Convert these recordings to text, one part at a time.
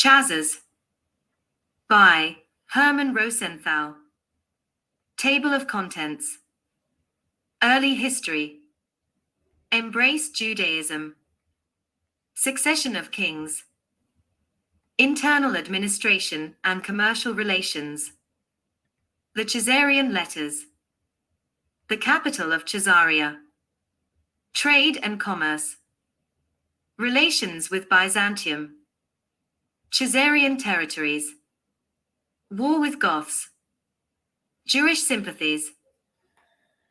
CHAZARS by Herman Rosenthal. Table of Contents. Early History. Embrace Judaism. Succession of Kings. Internal Administration and Commercial Relations. The Chazarian Letters. The capital of Caesarea. Trade and Commerce. Relations with Byzantium. Chazarian territories. War with Goths. Jewish sympathies.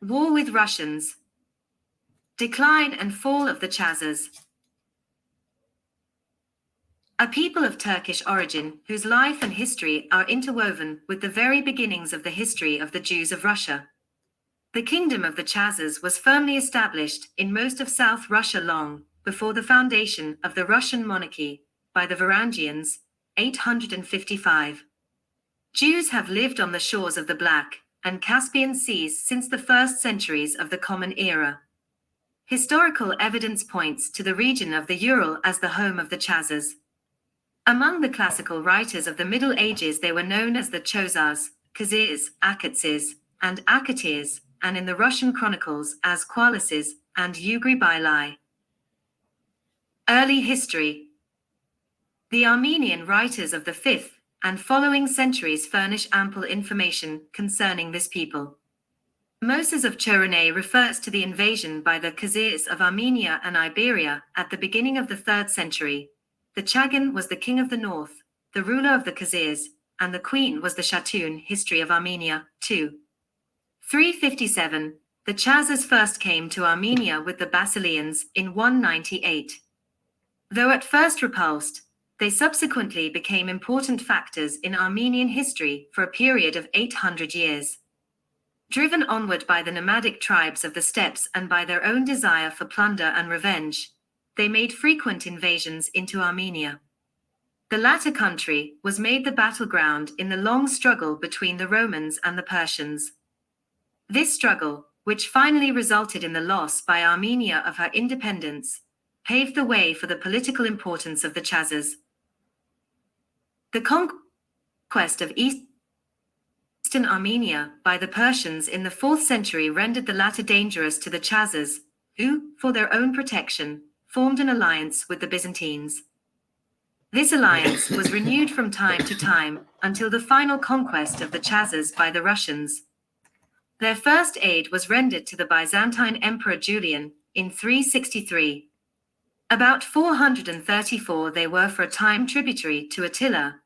War with Russians. Decline and fall of the Chazars. A people of Turkish origin whose life and history are interwoven with the very beginnings of the history of the Jews of Russia. The kingdom of the Chazars was firmly established in most of South Russia long before the foundation of the Russian monarchy by the Varangians, 855. Jews have lived on the shores of the Black and Caspian Seas since the first centuries of the Common Era. Historical evidence points to the region of the Ural as the home of the Chazars. Among the classical writers of the Middle Ages, they were known as the CHAZARS, CHAZARS, Ahuuahkhuu, and Ahuuahkhuu, and in the Russian chronicles as Qualises and Ugribai. Early history. The Armenian writers of the 5th and following centuries furnish ample information concerning this people. Moses of Chorene refers to the invasion by the Khazars of Armenia and Iberia at the beginning of the 3rd century. The Chagan was the king of the north, the ruler of the Khazars, and the queen was the Shatun. History of Armenia, 2. 357. The Chazars first came to Armenia with the Basileans in 198. Though at first repulsed, they subsequently became important factors in Armenian history for a period of 800 years. Driven onward by the nomadic tribes of the steppes and by their own desire for plunder and revenge, they made frequent invasions into Armenia. The latter country was made the battleground in the long struggle between the Romans and the Persians. This struggle, which finally resulted in the loss by Armenia of her independence, paved the way for the political importance of the Chazars. The conquest of eastern Armenia by the Persians in the 4th century rendered the latter dangerous to the Chazars, who, for their own protection, formed an alliance with the Byzantines. This alliance was renewed from time to time until the final conquest of the Chazars by the Russians. Their first aid was rendered to the Byzantine Emperor Julian in 363. About 434 they were for a time tributary to Attila.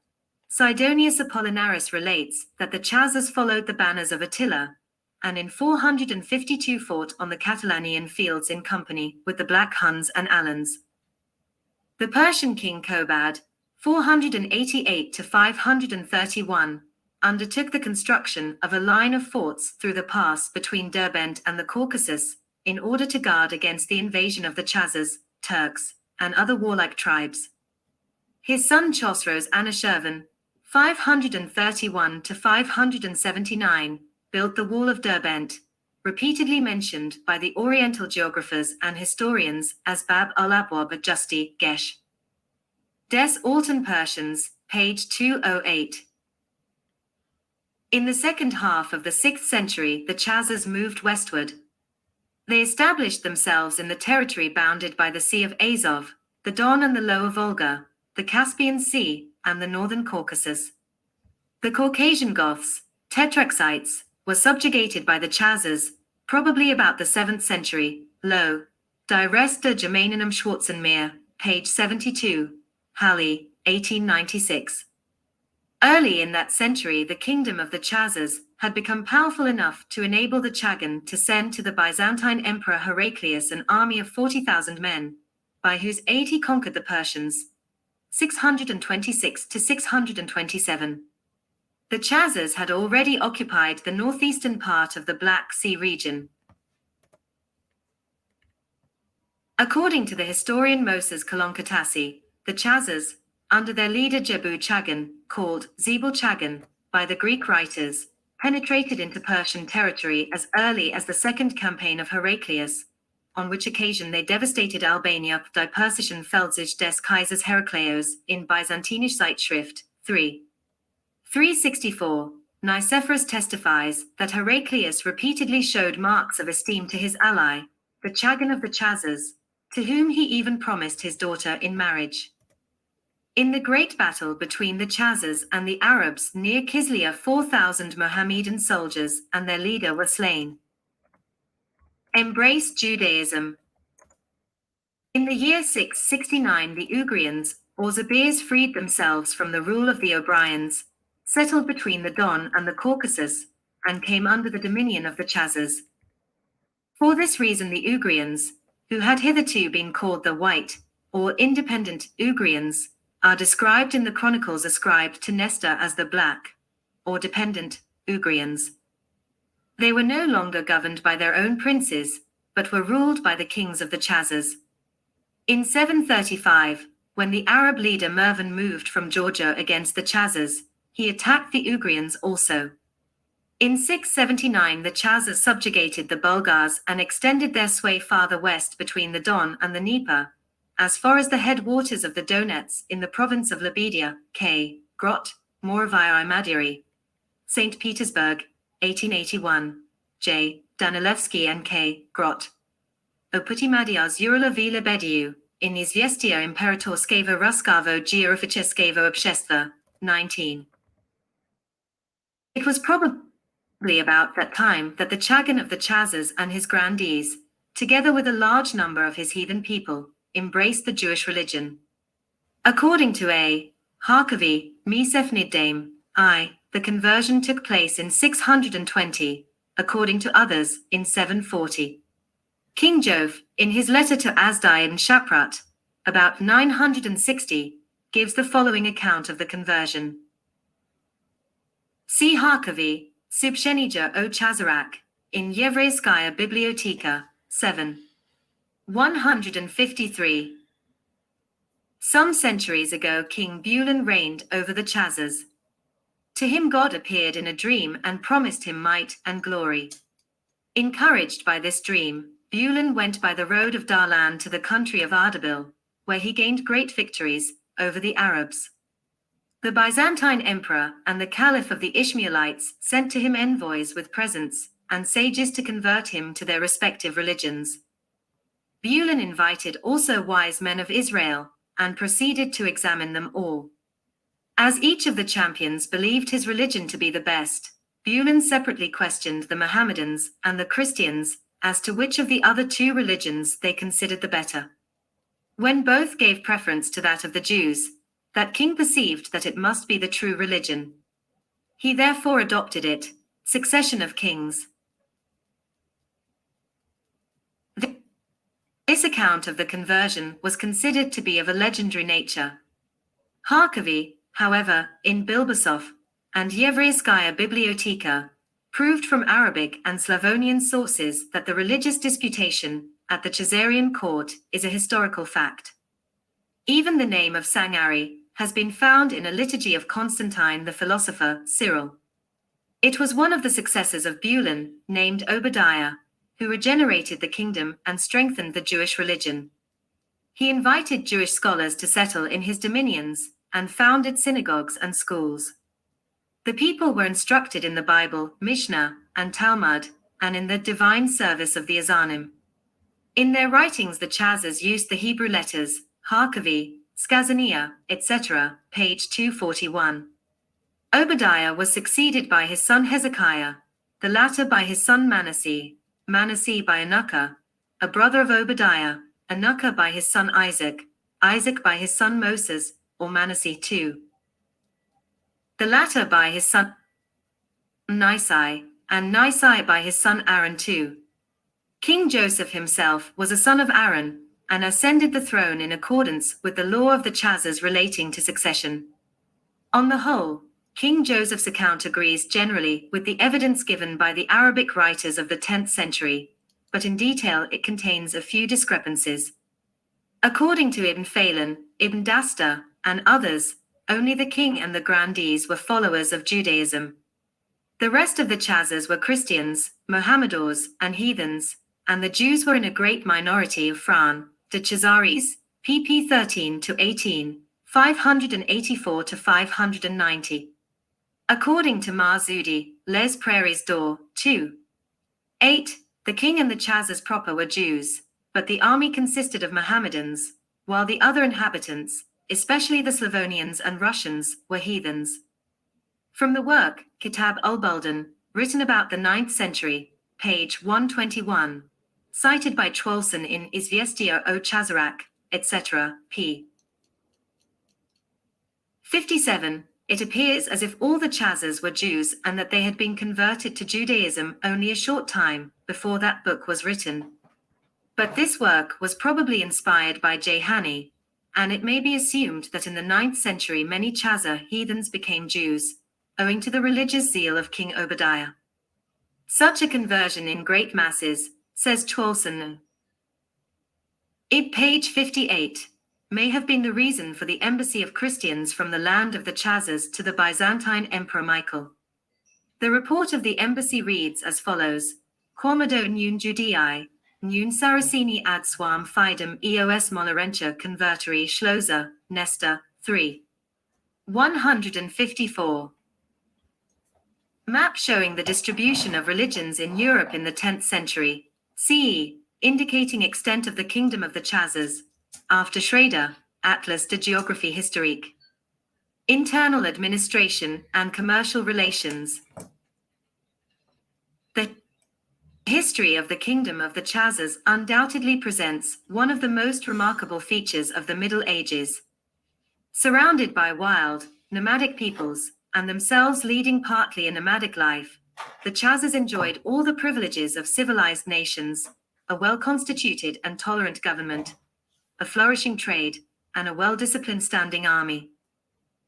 Sidonius Apollinaris relates that the Chazars followed the banners of Attila, and in 452 fought on the Catalanian fields in company with the Black Huns and Alans. The Persian king Kobad, 488 to 531, undertook the construction of a line of forts through the pass between Derbent and the Caucasus in order to guard against the invasion of the Chazars, Turks, and other warlike tribes. His son Chosroes Anushirvan, 531 to 579, built the wall of Derbent, repeatedly mentioned by the Oriental geographers and historians as Bab al-Abwab Justi Gesh. Des Altan Persians, page 208. In the second half of the 6th century, the Chazars moved westward. They established themselves in the territory bounded by the Sea of Azov, the Don and the Lower Volga, the Caspian Sea, and the northern Caucasus. The Caucasian Goths, Tetraxites, were subjugated by the Chazars, probably about the 7th century. Low. Die Rest der Germanen Schwarzenmeer, page 72. Halle, 1896. Early in that century, the kingdom of the Chazars had become powerful enough to enable the Chagan to send to the Byzantine Emperor Heraclius an army of 40,000 men, by whose aid he conquered the Persians, 626 to 627. The Chazars had already occupied the northeastern part of the Black Sea region. According to the historian Moses Kolonkatasi, the Chazars, under their leader Jebu Chagan, called Zebul Chagan by the Greek writers, penetrated into Persian territory as early as the second campaign of Heraclius, on which occasion they devastated Albania. Die Persischen Feldzug des Kaisers Herakleios in Byzantinisch Zeitschrift 3. 364. Nicephorus testifies that Heraclius repeatedly showed marks of esteem to his ally, the Chagan of the Chazars, to whom he even promised his daughter in marriage. In the great battle between the Chazars and the Arabs near Kislia, 4,000 Mohammedan soldiers and their leader were slain. Embrace Judaism. In the year 669, the Ugrians, or Zabirs, freed themselves from the rule of the O'Briens, settled between the Don and the Caucasus, and came under the dominion of the Chazars. For this reason, the Ugrians, who had hitherto been called the White, or Independent Ugrians, are described in the chronicles ascribed to Nestor as the Black, or Dependent Ugrians. They were no longer governed by their own princes, but were ruled by the kings of the Chazars. In 735, when the Arab leader Mervan moved from Georgia against the Chazars, he attacked the Ugrians also. In 679, the Chazars subjugated the Bulgars and extended their sway farther west between the Don and the Dnieper, as far as the headwaters of the Donets in the province of Lebedia, K. Grot, Moravia Madiri, St. Petersburg, 1881, J. Danilevsky and K. Grot. Oputi Madiars Uralovi Lebediu, in Izviestia Imperatorskego Ruskavo Geoficheskego Obshestva, 19. It was probably about that time that the Chagan of the Chazars and his grandees, together with a large number of his heathen people, embraced the Jewish religion. According to ahuuahkhuu, Mesefniddame, the conversion took place in 620, according to others, in 740. King Jove, in his letter to Asdai and Shaprat, about 960, gives the following account of the conversion. See ahuuahkhuu, Subshenija o Chazarak, in Yevreyskaya Biblioteka, 7. 153. Some centuries ago, King Bulan reigned over the Chazars. To him God appeared in a dream and promised him might and glory. Encouraged by this dream, Bulan went by the road of Darlan to the country of Ardabil, where he gained great victories over the Arabs. The Byzantine emperor and the caliph of the Ishmaelites sent to him envoys with presents and sages to convert him to their respective religions. Bulan invited also wise men of Israel and proceeded to examine them all. As each of the champions believed his religion to be the best, Bulan separately questioned the Mohammedans and the Christians as to which of the other two religions they considered the better. When both gave preference to that of the Jews, that king perceived that it must be the true religion. He therefore adopted it. Succession of kings. This account of the conversion was considered to be of a legendary nature. ahuuahkhuu, however, in Bilbasov and Yevreyskaya Biblioteka, proved from Arabic and Slavonian sources that the religious disputation at the Chazarian court is a historical fact. Even the name of Sangari has been found in a liturgy of Constantine the philosopher, Cyril. It was one of the successors of Bulan, named Obadiah, who regenerated the kingdom and strengthened the Jewish religion. He invited Jewish scholars to settle in his dominions and founded synagogues and schools. The people were instructed in the Bible, Mishnah, and Talmud, and in the divine service of the Azanim. In their writings, the Chazars used the Hebrew letters, ahuuahkhuu, Skazania, etc., page 241. Obadiah was succeeded by his son Hezekiah, the latter by his son Manasseh, Manasseh by Anukkah, a brother of Obadiah, Anukkah by his son Isaac, Isaac by his son Moses, or Manasseh too. The latter by his son Nisai, and Nisai by his son Aaron too. King Joseph himself was a son of Aaron, and ascended the throne in accordance with the law of the Chazars relating to succession. On the whole, King Joseph's account agrees generally with the evidence given by the Arabic writers of the 10th century, but in detail it contains a few discrepancies. According to Ibn Phelan, Ibn Dasta, and others, only the king and the grandees were followers of Judaism. The rest of the Chazars were Christians, Mohammedans, and heathens, and the Jews were in a great minority of Fran, de CHAZARS, pp 13-18, 584-590. According to Marzudi, Les Prairies d'Or, 2. 8. The king and the CHAZARS proper were Jews, but the army consisted of Mohammedans, while the other inhabitants, especially the Slavonians and Russians, were heathens. From the work, Kitab ul-Buldan, written about the 9th century, page 121, cited by Troelsen in Izviestia o Chazarach, etc., p. 57, it appears as if all the CHAZARS were Jews and that they had been converted to Judaism only a short time before that book was written. But this work was probably inspired by Jehani, and it may be assumed that in the 9th century many CHAZAR heathens became Jews, owing to the religious zeal of King Obadiah. Such a conversion in great masses, says Troelsen, page 58, may have been the reason for the embassy of Christians from the land of the CHAZARS to the Byzantine Emperor Michael. The report of the embassy reads as follows: Quomodo nun Judei, nun Saraceni ad suam fidem eos molerentia converteri Schlosser, Nesta, 3. 154. Map showing the distribution of religions in Europe in the 10th century, CE, indicating extent of the kingdom of the CHAZARS, after Schrader, Atlas de Géographie Historique. Internal administration and commercial relations. The history of the kingdom of the CHAZARS undoubtedly presents one of the most remarkable features of the Middle Ages. Surrounded by wild, nomadic peoples, and themselves leading partly a nomadic life, the CHAZARS enjoyed all the privileges of civilized nations, a well-constituted and tolerant government, a flourishing trade, and a well-disciplined standing army.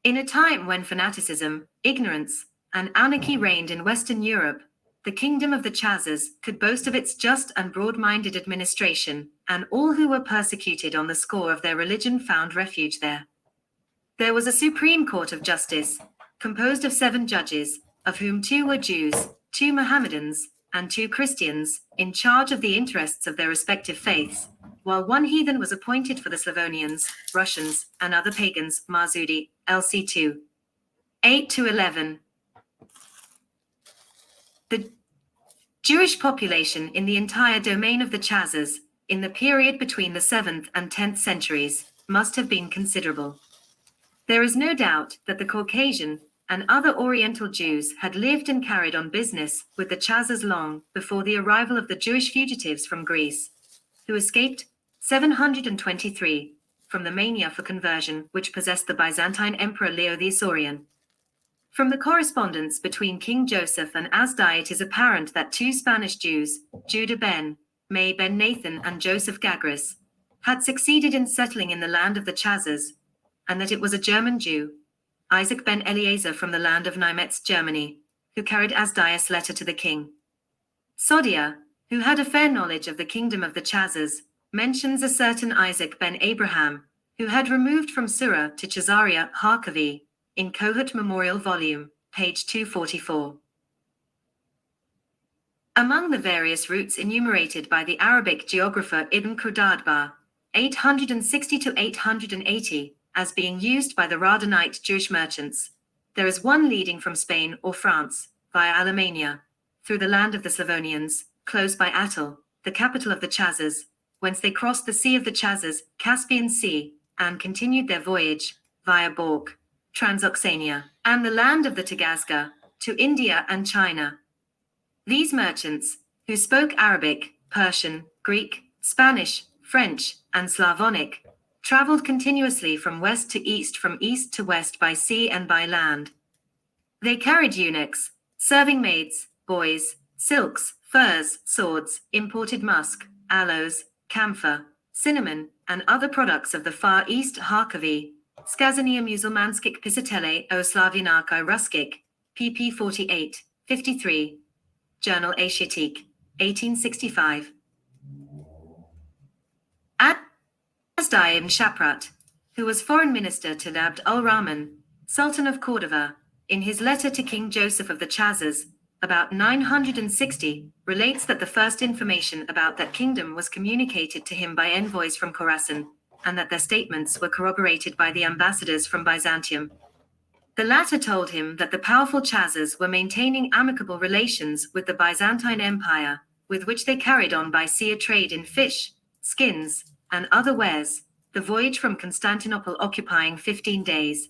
In a time when fanaticism, ignorance, and anarchy reigned in Western Europe, the kingdom of the CHAZARS could boast of its just and broad-minded administration, and all who were persecuted on the score of their religion found refuge there. There was a supreme court of justice, composed of 7 judges, of whom 2 were Jews, 2 Mohammedans, and 2 Christians, in charge of the interests of their respective faiths, while 1 heathen was appointed for the Slavonians, Russians, and other pagans. Marzudi, LC2. 8-11. The Jewish population in the entire domain of the CHAZARS, in the period between the 7th and 10th centuries, must have been considerable. There is no doubt that the Caucasian and other Oriental Jews had lived and carried on business with the CHAZARS long before the arrival of the Jewish fugitives from Greece, who escaped 723 from the mania for conversion which possessed the Byzantine Emperor Leo the Isaurian. From the correspondence between King Joseph and Asdai, it is apparent that 2 Spanish Jews, Judah ben May ben Nathan and Joseph Gagris, had succeeded in settling in the land of the CHAZARS, and that it was a German Jew, Isaac ben Eliezer from the land of Niemetz, Germany, who carried Asdai's letter to the king. Sodia, who had a fair knowledge of the kingdom of the CHAZARS, mentions a certain Isaac ben Abraham, who had removed from Surah to Caesarea Harkavi, in Kohut Memorial Volume, page 244. Among the various routes enumerated by the Arabic geographer Ibn Khudadbah, 860-880, as being used by the Radhanite Jewish merchants, there is one leading from Spain or France, via Alemannia, through the land of the Slavonians, close by Attul, the capital of the CHAZARS, whence they crossed the Sea of the CHAZARS, Caspian Sea, and continued their voyage, via Borg, Transoxania, and the land of the Tagazga, to India and China. These merchants, who spoke Arabic, Persian, Greek, Spanish, French, and Slavonic, traveled continuously from west to east, from east to west by sea and by land. They carried eunuchs, serving maids, boys, silks, furs, swords, imported musk, aloes, camphor, cinnamon, and other products of the Far East. Harkavi, Skazania Muzułmanskich Pisatele o Slawianach Ruskich, pp 48, 53. Journal Asiatique, 1865. Asdai ibn Shaprat, who was foreign minister to Abd ul-Rahman, Sultan of Cordova, in his letter to King Joseph of the CHAZARS, about 960, relates that the first information about that kingdom was communicated to him by envoys from Khorasan, and that their statements were corroborated by the ambassadors from Byzantium. The latter told him that the powerful CHAZARS were maintaining amicable relations with the Byzantine Empire, with which they carried on by sea a trade in fish, skins, and other wares, the voyage from Constantinople occupying 15 days.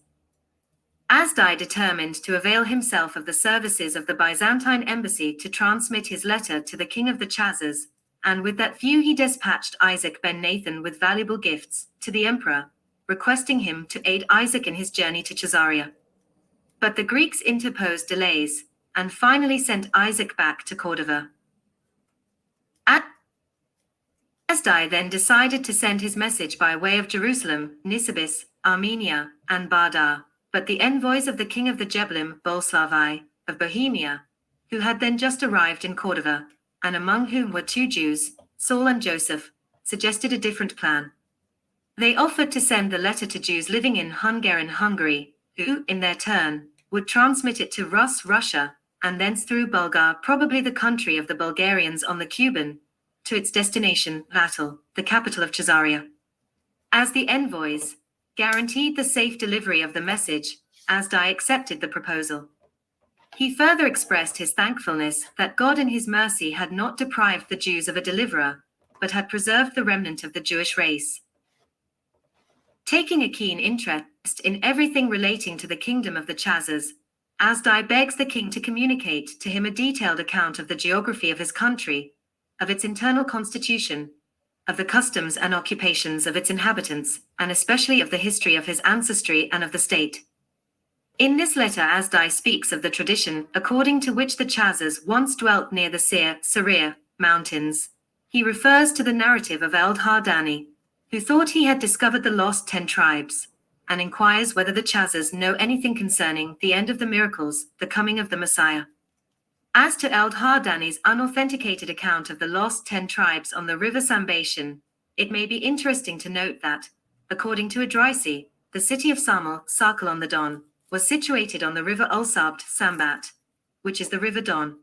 Asdai determined to avail himself of the services of the Byzantine embassy to transmit his letter to the king of the CHAZARS, and with that view he dispatched Isaac ben Nathan with valuable gifts to the emperor, requesting him to aid Isaac in his journey to Caesarea. But the Greeks interposed delays, and finally sent Isaac back to Cordova. Asdai then decided to send his message by way of Jerusalem, Nisibis, Armenia, and Bardar, but the envoys of the king of the Jebulim, Boleslavai, of Bohemia, who had then just arrived in Cordova, and among whom were 2 Jews, Saul and Joseph, suggested a different plan. They offered to send the letter to Jews living in Hungary, who, in their turn, would transmit it to Rus, Russia, and thence through Bulgar, probably the country of the Bulgarians on the Kuban, to its destination, Vatal, the capital of Caesarea. As the envoys guaranteed the safe delivery of the message, Asdai accepted the proposal. He further expressed his thankfulness that God in his mercy had not deprived the Jews of a deliverer, but had preserved the remnant of the Jewish race. Taking a keen interest in everything relating to the kingdom of the CHAZARS, Asdai begs the king to communicate to him a detailed account of the geography of his country, of its internal constitution, of the customs and occupations of its inhabitants, and especially of the history of his ancestry and of the state. In this letter Asdai speaks of the tradition according to which the CHAZARS once dwelt near the Seir mountains. He refers to the narrative of Eldhardani, who thought he had discovered the lost 10 tribes, and inquires whether the CHAZARS know anything concerning the end of the miracles, the coming of the Messiah. As to Eldhardani's unauthenticated account of the lost 10 tribes on the river Sambation, it may be interesting to note that, according to Idrisi, the city of Sarkel on the Don, was situated on the river Ulsabt Sambat, which is the river Don.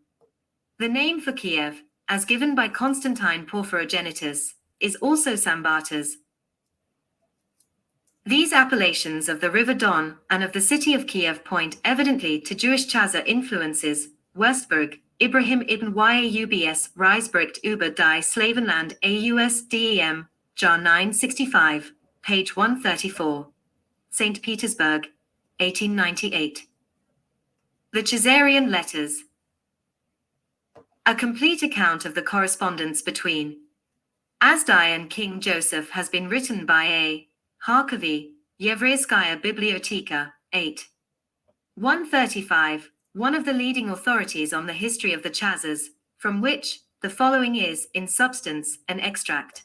The name for Kiev, as given by Constantine Porphyrogenitus, is also Sambatas. These appellations of the river Don and of the city of Kiev point evidently to Jewish Chazar influences. Westberg, Ibrahim ibn Yaubs, Reisbericht über die Slavenland AUSDEM, Jar 965, page 134. St. Petersburg, 1898. The Caesarian Letters. A complete account of the correspondence between Asdai and King Joseph has been written by A. Harkavy, Yevreyskaya Biblioteka, 8. 135, one of the leading authorities on the history of the CHAZARS, from which the following is, in substance, an extract.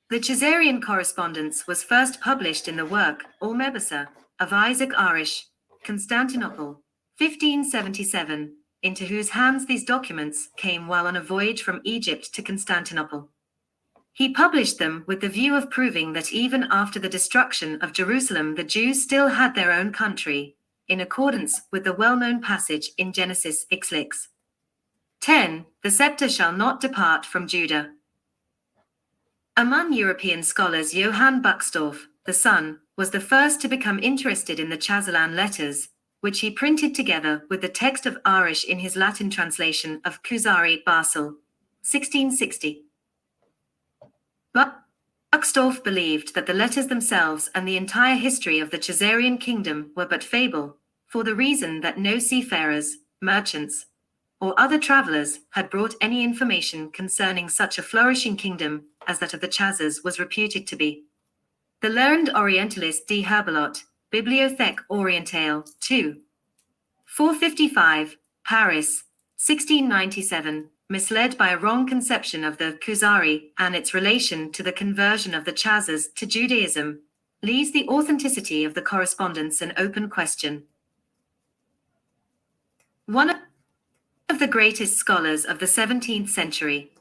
The Caesarian correspondence was first published in the work, Almebasa, of Isaac Arish, Constantinople, 1577, into whose hands these documents came while on a voyage from Egypt to Constantinople. He published them with the view of proving that even after the destruction of Jerusalem the Jews still had their own country, in accordance with the well-known passage in Genesis 6:6. 10. The scepter shall not depart from Judah. Among European scholars, Johann Buxtorf, the son, was the first to become interested in the Chazarlan letters, which he printed together with the text of Arish in his Latin translation of Kuzari Basel, 1660. Buxtorf believed that the letters themselves and the entire history of the Chazarian kingdom were but fable, for the reason that no seafarers, merchants, or other travelers had brought any information concerning such a flourishing kingdom as that of the Chazars was reputed to be. The learned Orientalist D. Herbelot, Bibliothèque Orientale, 2. 455, Paris, 1697, misled by a wrong conception of the Kuzari and its relation to the conversion of the Chazars to Judaism, leaves the authenticity of the correspondence an open question. One of the greatest scholars of the 17th century,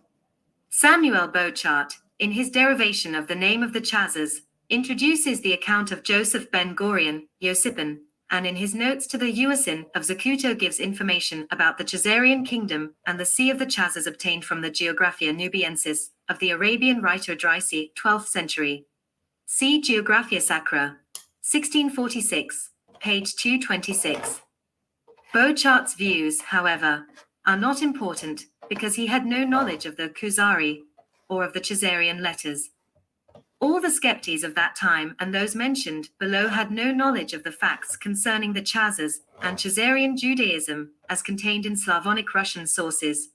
Samuel Bochart, in his derivation of the name of the Chazars, introduces the account of Joseph ben Gurion, Yosipin, and in his notes to the Uasin of Zacuto gives information about the Chazarian kingdom and the Sea of the Chazars obtained from the Geographia Nubiensis of the Arabian writer Idrisi, 12th century. See Geographia Sacra, 1646, page 226. Beauchart's views, however, are not important because he had no knowledge of the Khuzari or of the Chazarian letters. All the skeptes of that time and those mentioned below had no knowledge of the facts concerning the Chazars and Chazarian Judaism as contained in Slavonic Russian sources,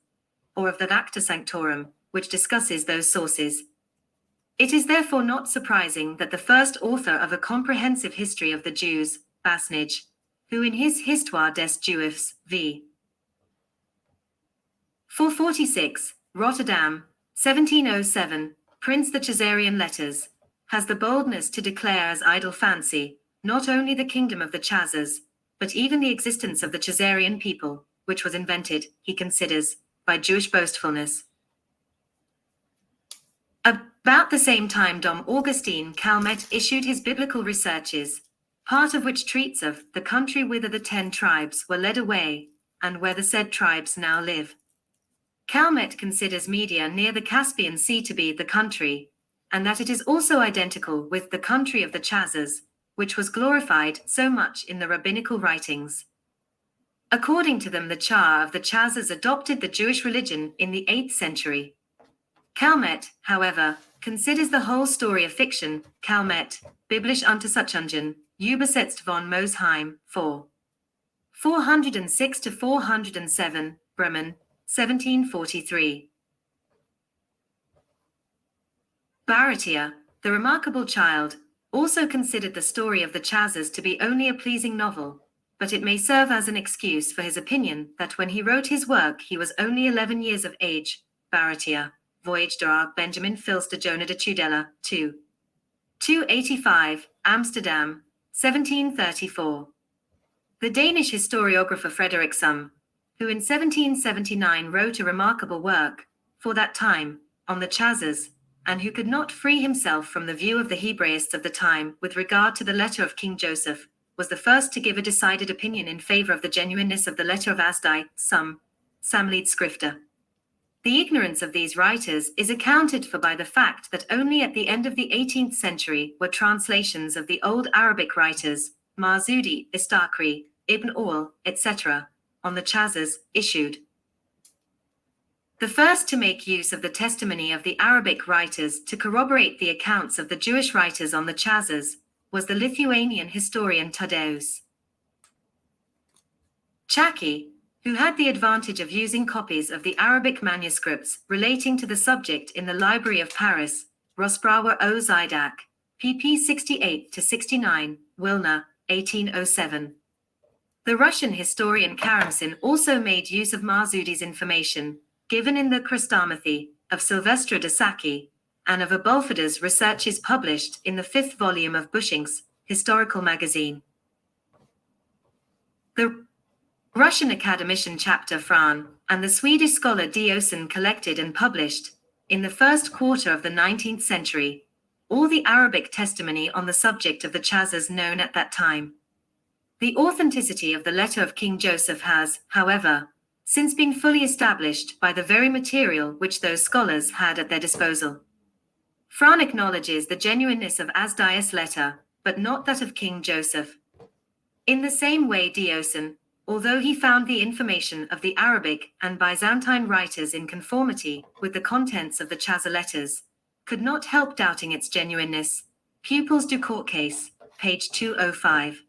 or of the Acta Sanctorum, which discusses those sources. It is therefore not surprising that the first author of a comprehensive history of the Jews, Basnage, who in his Histoire des Juifs, v. 446, Rotterdam, 1707, prints the Chazarian letters, has the boldness to declare as idle fancy, not only the kingdom of the Chazars, but even the existence of the Chazarian people, which was invented, he considers, by Jewish boastfulness. About the same time Dom Augustine Calmet issued his biblical researches, part of which treats of the country whither the 10 tribes were led away, and where the said tribes now live. Calmet considers Media near the Caspian Sea to be the country, and that it is also identical with the country of the Chazars, which was glorified so much in the rabbinical writings. According to them, the Char of the Chazars adopted the Jewish religion in the 8th century. Calmet, however, considers the whole story a fiction. Calmet, Biblisch Untersuchungen, Übersetzt von Mosheim, 4. 406 to 407, Bremen, 1743. Baratier, the remarkable child, also considered the story of the Chazars to be only a pleasing novel, but it may serve as an excuse for his opinion that when he wrote his work he was only 11 years of age. Baratier, Voyage d'Arc, Benjamin Fils de Jonah de Tudela, 2. 285, Amsterdam, 1734. The Danish historiographer Frederik Sum, who in 1779 wrote a remarkable work, for that time, on the Chazars, and who could not free himself from the view of the Hebraists of the time with regard to the letter of King Joseph, was the first to give a decided opinion in favor of the genuineness of the letter of Asdai, Samlied Skrifter. The ignorance of these writers is accounted for by the fact that only at the end of the 18th century were translations of the old Arabic writers, Marzudi, Istakri, Ibn Ul, etc., on the Chazars, issued. The first to make use of the testimony of the Arabic writers to corroborate the accounts of the Jewish writers on the Chazars was the Lithuanian historian Tadeusz Chaki, who had the advantage of using copies of the Arabic manuscripts relating to the subject in the Library of Paris, Rosbrauer o Zydak, pp 68-69, Wilna, 1807. The Russian historian Karamsin also made use of Marzudi's information, given in the Chrestomathy, of Sylvestre de Sacy, and of Abulfada's researches published in the 5th volume of Bushink's Historical Magazine. The Russian academician Chapter Fran and the Swedish scholar Diosen collected and published, in the first quarter of the 19th century, all the Arabic testimony on the subject of the Chazars known at that time. The authenticity of the letter of King Joseph has, however, since been fully established by the very material which those scholars had at their disposal. Fran acknowledges the genuineness of Asdai's letter, but not that of King Joseph. In the same way Diosen, although he found the information of the Arabic and Byzantine writers in conformity with the contents of the Chazar letters, could not help doubting its genuineness. Pupils du Court Case, page 205.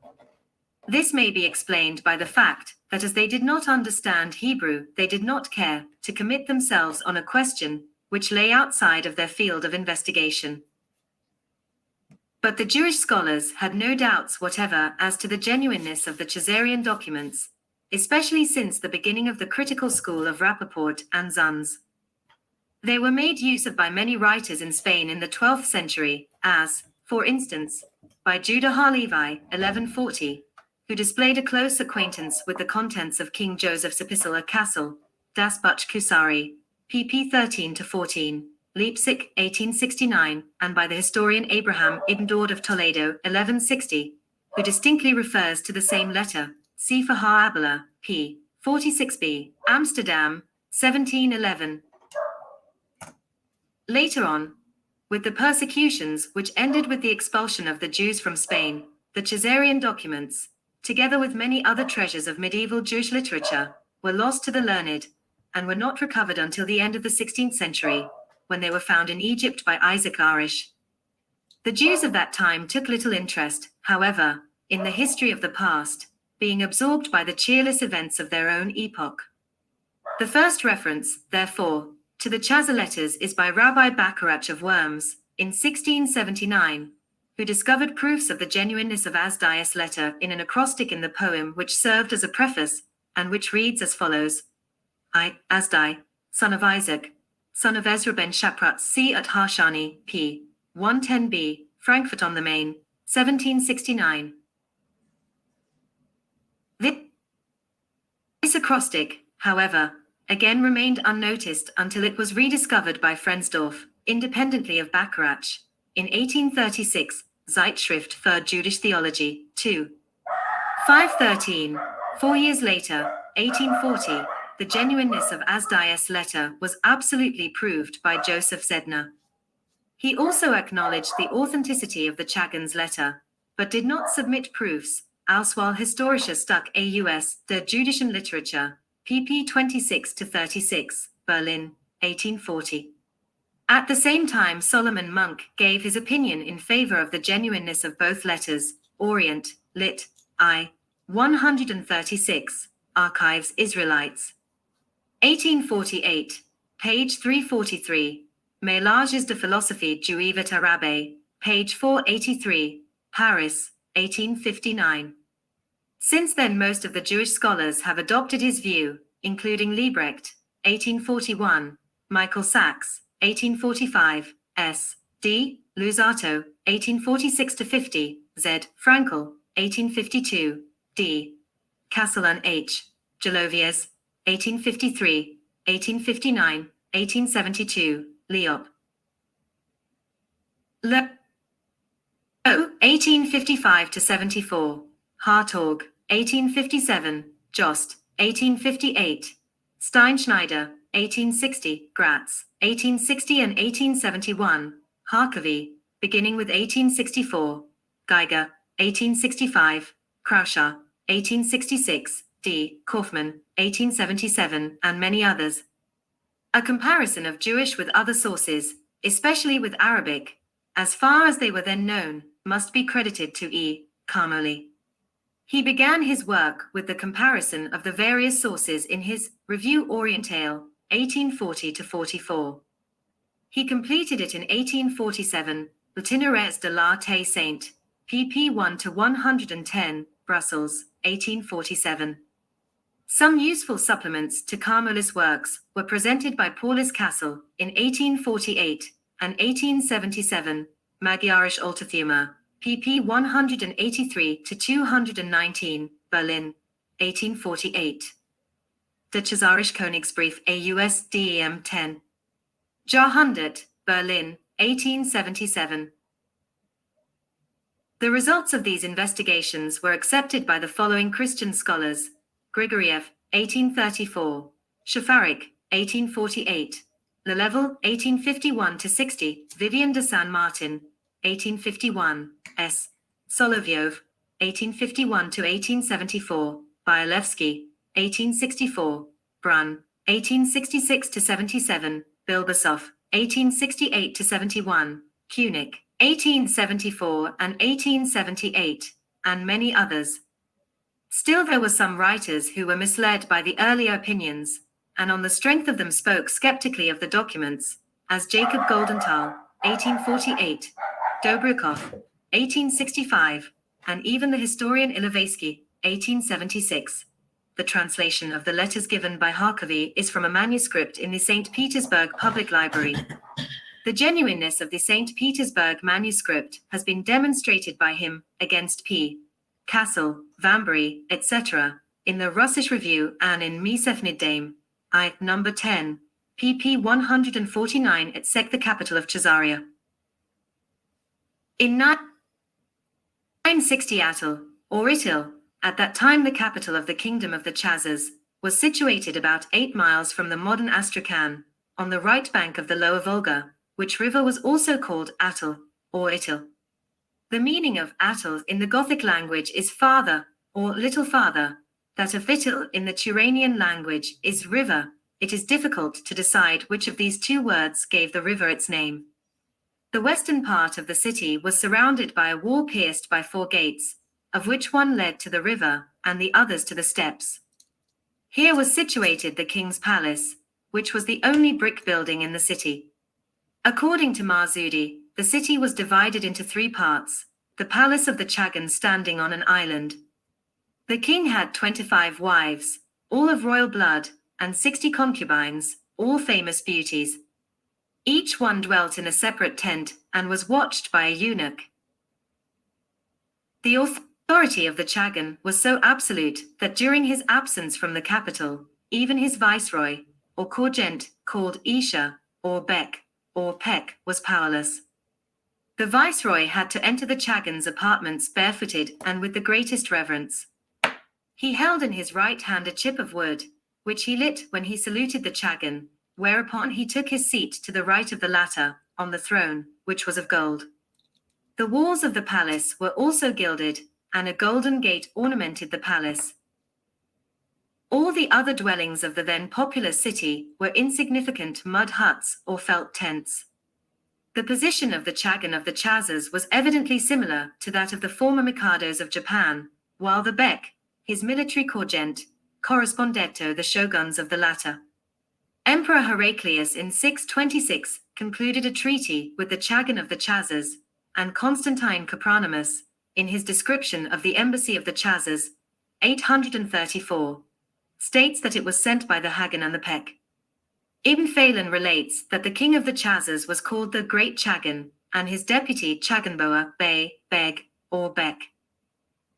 This may be explained by the fact that as they did not understand Hebrew, they did not care to commit themselves on a question which lay outside of their field of investigation. But the Jewish scholars had no doubts whatever as to the genuineness of the Chazarian documents, especially since the beginning of the critical school of Rappaport and Zunz. They were made use of by many writers in Spain in the 12th century, as, for instance, by Judah Harlevi, 1140, who displayed a close acquaintance with the contents of King Joseph's epistle at Kassel, Das Buch Kusari, pp 13-14, Leipzig, 1869, and by the historian Abraham ibn Daud of Toledo, 1160, who distinctly refers to the same letter. See for ahuuahkhuu, p. 46b, Amsterdam, 1711. Later on, with the persecutions which ended with the expulsion of the Jews from Spain, the CHAZARIan documents, together with many other treasures of medieval Jewish literature, were lost to the learned, and were not recovered until the end of the 16th century, when they were found in Egypt by Isaac Arish. The Jews of that time took little interest, however, in the history of the past, being absorbed by the cheerless events of their own epoch. The first reference, therefore, to the Chazar letters is by Rabbi Bacharach of Worms, in 1679, who discovered proofs of the genuineness of Asdias' letter in an acrostic in the poem which served as a preface, and which reads as follows: I, Asdi, son of Isaac, son of Ezra ben Shaprat, C. at Harshani, p. 110b, Frankfurt on the Main, 1769. This acrostic, however, again remained unnoticed until it was rediscovered by Frensdorf, independently of Bacharach, in 1836, Zeitschrift für Jüdische Theologie, 2. 513. 4 years later, 1840, the genuineness of Asdias' letter was absolutely proved by Joseph Zedner. He also acknowledged the authenticity of the Chagan's letter, but did not submit proofs. Auswahl historischer Stuck aus der jüdischen Literatur, pp 26-36, Berlin, 1840. At the same time, Solomon Munk gave his opinion in favor of the genuineness of both letters. Orient, lit. I. 136, Archives Israelites. 1848, page 343, Mélages de philosophie juive et arabe, page 483, Paris, 1859. Since then, most of the Jewish scholars have adopted his view, including Liebrecht, 1841, Michael Sachs, 1845, S. D. Luzzatto, 1846-50, Z. Frankel, 1852, D. Castellan H. Gelovius, 1853, 1859, 1872, Leop. Le 1855-74, Hartog, 1857, Jost, 1858, Steinschneider, 1860, Gratz, 1860 and 1871, Harkavy, beginning with 1864, Geiger, 1865, Krauscher, 1866, D. Kaufmann, 1877, and many others. A comparison of Jewish with other sources, especially with Arabic, as far as they were then known, must be credited to E. Carmoli. He began his work with the comparison of the various sources in his Revue Orientale, 1840-44. He completed it in 1847, L'Itinéraire de l'Arte Sainte, pp 1-110, Brussels, 1847. Some useful supplements to Carmoli's works were presented by Paulus Cassel in 1848 and 1877, Magyarisch Alterthema, pp 183-219, Berlin, 1848. Der Chazarische Königsbrief AUSDEM 10. Jahrhundert, Berlin, 1877. The results of these investigations were accepted by the following Christian scholars: Grigoriev, 1834, Shafarik, 1848, Lelevel, 1851-60, Vivian de San Martin, 1851, S. Solovyov, 1851-1874, Bialewski, 1864, Brun, 1866-77, Bilbasov, 1868-71, Kunik, 1874 and 1878, and many others. Still, there were some writers who were misled by the earlier opinions, and on the strength of them spoke skeptically of the documents, as Jacob Goldenthal, 1848, Dobrukov, 1865, and even the historian Ilovaiski, 1876. The translation of the letters given by Harkavy is from a manuscript in the St. Petersburg Public Library. The genuineness of the St. Petersburg manuscript has been demonstrated by him against P. Cassel, Vambury, etc., in the Russisch Review and in Mesefnidaim, I, number 10, pp 149 at Sek, the capital of Caesarea. In 9 960 Atul, or Itil, at that time the capital of the kingdom of the Chazars, was situated about 8 miles from the modern Astrakhan, on the right bank of the lower Volga, which river was also called Atul, or Itil. The meaning of Atul in the Gothic language is father, or little father. That of Itil in the Turanian language is river. It is difficult to decide which of these two words gave the river its name. The western part of the city was surrounded by a wall pierced by 4 gates, of which one led to the river and the others to the steppes. Here was situated the king's palace, which was the only brick building in the city. According to Marzudi, the city was divided into 3 parts, the palace of the Chagan standing on an island. The king had 25 wives, all of royal blood, and 60 concubines, all famous beauties. Each one dwelt in a separate tent and was watched by a eunuch. The authority of the Chagan was so absolute that during his absence from the capital, even his viceroy, or corregent, called Isha, or Bek, or Pek, was powerless. The viceroy had to enter the Chagan's apartments barefooted and with the greatest reverence. He held in his right hand a chip of wood, which he lit when he saluted the Chagan, whereupon he took his seat to the right of the latter, on the throne, which was of gold. The walls of the palace were also gilded, and a golden gate ornamented the palace. All the other dwellings of the then populous city were insignificant mud huts or felt tents. The position of the Chagan of the Chazars was evidently similar to that of the former Mikados of Japan, while the Bek, his military corregent, corresponded to the shoguns of the latter. Emperor Heraclius in 626 concluded a treaty with the Chagan of the Chazars, and Constantine Copronymus, in his description of the embassy of the Chazars, 834, states that it was sent by the Hagan and the Pek. Ibn Phelan relates that the king of the Chazars was called the Great Chagan, and his deputy Chaganboa, Bey, Beg, or Bek.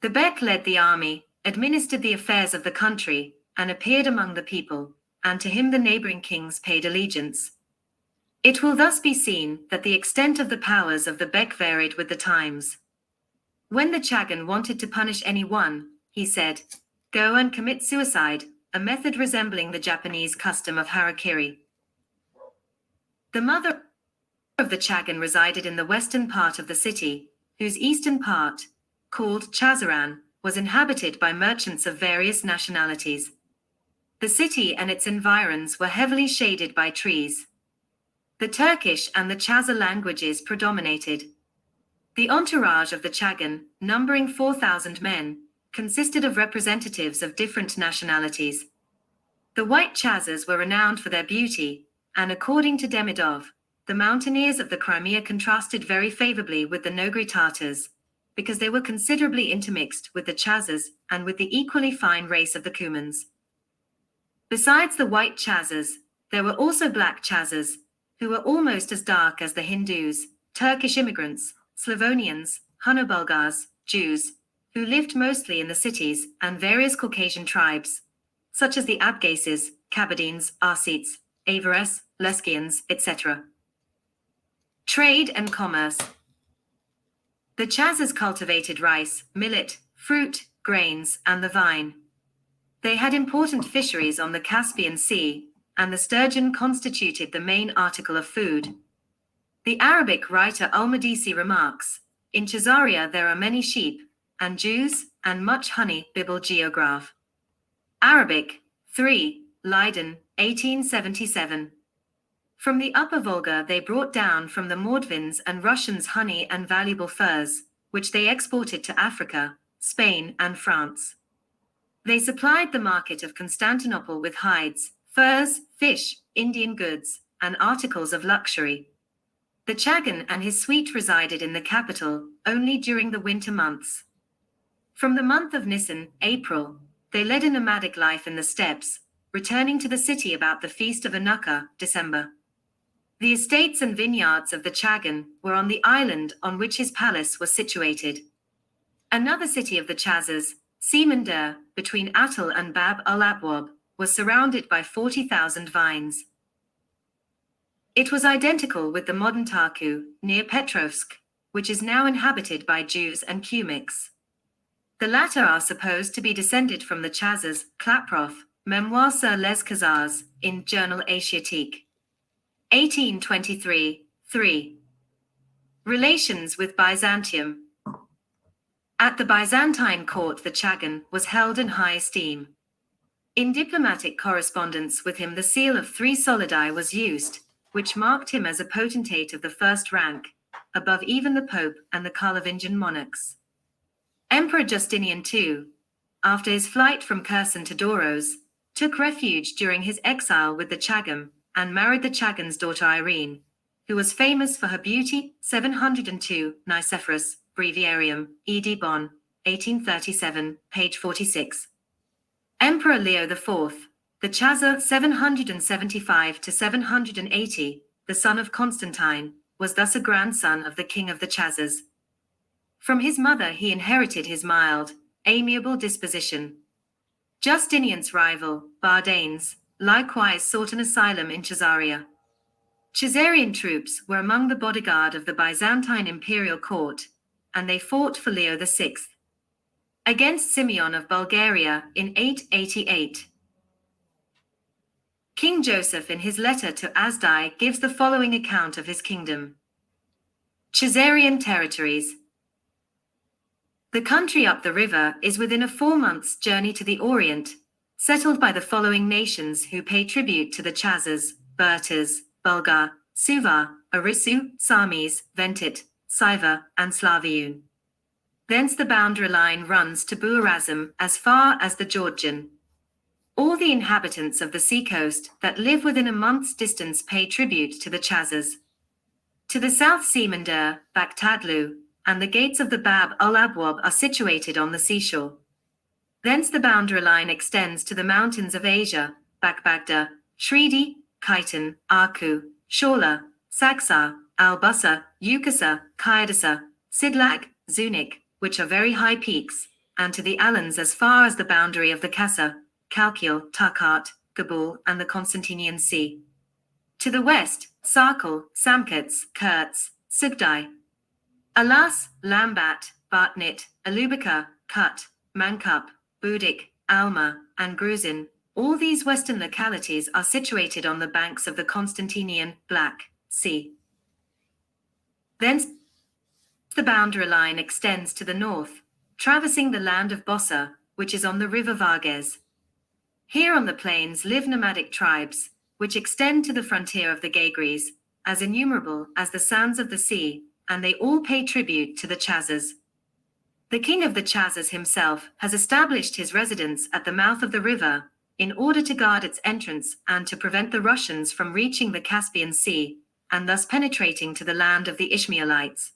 The Bek led the army, administered the affairs of the country, and appeared among the people, and to him the neighboring kings paid allegiance. It will thus be seen that the extent of the powers of the Bek varied with the times. When the Chagan wanted to punish anyone, he said, "Go and commit suicide," a method resembling the Japanese custom of harakiri. The mother of the Chagan resided in the western part of the city, whose eastern part, called Chazaran, was inhabited by merchants of various nationalities. The city and its environs were heavily shaded by trees. The Turkish and the Chazar languages predominated. The entourage of the Chagan, numbering 4,000 men, consisted of representatives of different nationalities. The white Chazars were renowned for their beauty, and according to Demidov, the mountaineers of the Crimea contrasted very favorably with the Nogri Tatars, because they were considerably intermixed with the Chazars and with the equally fine race of the Cumans. Besides the white Chazars, there were also black Chazars, who were almost as dark as the Hindus, Turkish immigrants, Slavonians, Hunno-Bulgars, Jews, who lived mostly in the cities, and various Caucasian tribes, such as the Abkhazes, Kabardines, Arsetes, Avars, Leskians, etc. Trade and commerce. The Chazars cultivated rice, millet, fruit, grains, and the vine. They had important fisheries on the Caspian Sea, and the sturgeon constituted the main article of food. The Arabic writer Al-Madisi remarks, "In Caesarea there are many sheep, and Jews, and much honey." Bible Geograph. Arabic, 3, Leiden, 1877. From the Upper Volga they brought down from the Mordvins and Russians honey and valuable furs, which they exported to Africa, Spain, and France. They supplied the market of Constantinople with hides, furs, fish, Indian goods, and articles of luxury. The Chagan and his suite resided in the capital only during the winter months. From the month of Nisan, April, they led a nomadic life in the steppes, returning to the city about the feast of Hanukkah, December. The estates and vineyards of the Chagan were on the island on which his palace was situated. Another city of the Chazars, Simandar, between Atal and Bab al-Abwab, was surrounded by 40,000 vines. It was identical with the modern Tarku, near Petrovsk, which is now inhabited by Jews and Cumics. The latter are supposed to be descended from the CHAZARS, Klaproth, Memoire sur les CHAZARS, in Journal Asiatique. 1823, 3. Relations with Byzantium. At the Byzantine court the Chagan was held in high esteem. In diplomatic correspondence with him the seal of 3 solidi was used, which marked him as a potentate of the first rank, above even the Pope and the Carlovingian monarchs. Emperor Justinian II, after his flight from Kherson to Doros, took refuge during his exile with the Chagam, and married the Chagan's daughter Irene, who was famous for her beauty. 702, Nicephorus, Breviarium, Ed. Bonn, 1837, page 46. Emperor Leo IV, the Chazar 775 to 780, the son of Constantine, was thus a grandson of the king of the Chazars. From his mother he inherited his mild, amiable disposition. Justinian's rival, Bardanes, likewise sought an asylum in Caesarea. Chazarian troops were among the bodyguard of the Byzantine imperial court, and they fought for Leo VI against Simeon of Bulgaria in 888. King Joseph in his letter to Asdai gives the following account of his kingdom. Chazarian territories. The country up the river is within a 4 months' journey to the Orient, settled by the following nations who pay tribute to the Chazars: Burtars, Bulgar, Suvar, Arisu, Samis, Ventit, Siva, and Slaviyun. Thence the boundary line runs to Buarazm as far as the Georgian. All the inhabitants of the seacoast that live within a month's distance pay tribute to the Chazars. To the south Seamandur, Baktadlu, and the gates of the Bab al-Abwab are situated on the seashore. Thence the boundary line extends to the mountains of Asia, Bakbagda, Shridi, Khitan, Akhu, Shola, Sagsar, Al-Busa, Ukasa, Kayadasa, Sidlag, Zunik, which are very high peaks, and to the Alans as far as the boundary of the Kasa, Kalkil, Takat, Kabul, and the Constantinian Sea. To the west, Sarkal, Samkats, Kurts, Sugdai, Alas, Lambat, Bartnit, Alubika, Kut, Mankup, Budik, Alma, and Gruzin. All these western localities are situated on the banks of the Constantinian Black Sea. Thence the boundary line extends to the north, traversing the land of Bossa, which is on the river Varges. Here on the plains live nomadic tribes, which extend to the frontier of the Gagres, as innumerable as the sands of the sea, and they all pay tribute to the Chazars. The king of the Chazars himself has established his residence at the mouth of the river, in order to guard its entrance and to prevent the Russians from reaching the Caspian Sea, and thus penetrating to the land of the Ishmaelites.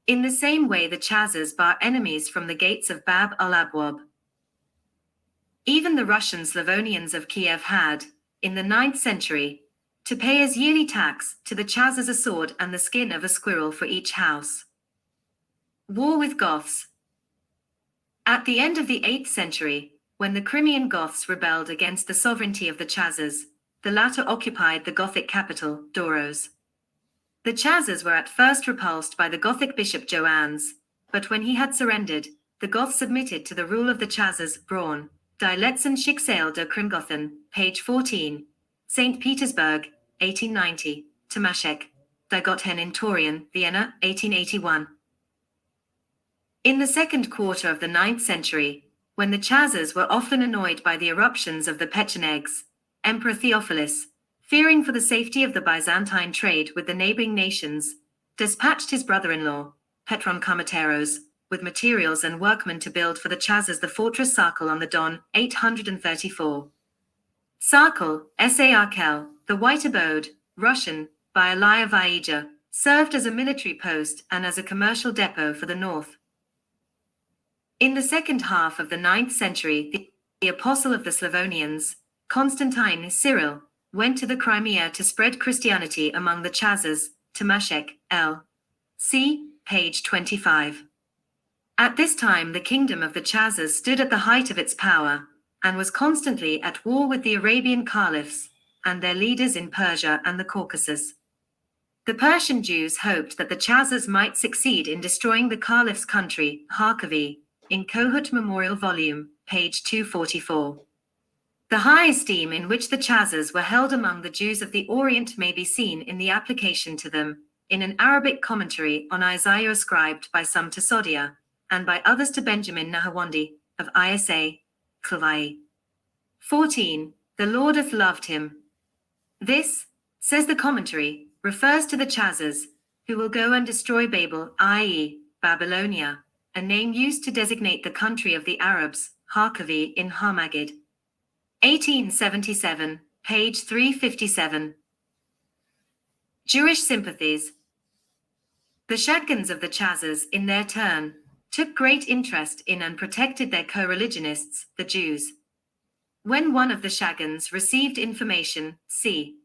In the same way the Chazars bar enemies from the gates of Bab al-Abwab. Even the Russian Slavonians of Kiev had, in the 9th century, to pay as yearly tax to the Chazars a sword and the skin of a squirrel for each house. War with Goths. At the end of the 8th century, when the Crimean Goths rebelled against the sovereignty of the Chazars, the latter occupied the Gothic capital, Doros. The Chazars were at first repulsed by the Gothic bishop Joannes, but when he had surrendered, the Goths submitted to the rule of the Chazars. Braun, Die letzten Schicksal der Krimgothen, page 14, St. Petersburg, 1890, Tomaszek, Die Gothen in Torian, Vienna, 1881. In the second quarter of the 9th century, when the Chazars were often annoyed by the eruptions of the Pechenegs, Emperor Theophilus, fearing for the safety of the Byzantine trade with the neighboring nations, dispatched his brother-in-law, Petron Kamateros, with materials and workmen to build for the Chazars the fortress Sarkal on the Don, 834. Sarkal, Sarkel, the White Abode, Russian, by Elia Vaija, served as a military post and as a commercial depot for the north. In the second half of the 9th century, the apostle of the Slavonians, Constantine Cyril, went to the Crimea to spread Christianity among the Chazars. Tomaszek, L. C. page 25. At this time the kingdom of the Chazars stood at the height of its power, and was constantly at war with the Arabian caliphs, and their leaders in Persia and the Caucasus. The Persian Jews hoped that the Chazars might succeed in destroying the Caliph's country, Harkavi, in Kohut Memorial Volume, page 244. The high esteem in which the Chazars were held among the Jews of the Orient may be seen in the application to them, in an Arabic commentary on Isaiah ascribed by some to Sodia, and by others to Benjamin Nahawandi, of Isa, Klavai. 14. The Lord hath loved him. This, says the commentary, refers to the Chazars, who will go and destroy Babel, i.e., Babylonia, a name used to designate the country of the Arabs, Harkavi in Harmagid. 1877, page 357. Jewish sympathies. The Shadgans of the Chazars, in their turn, took great interest in and protected their co-religionists, the Jews. When one of the Shadgans received information, c.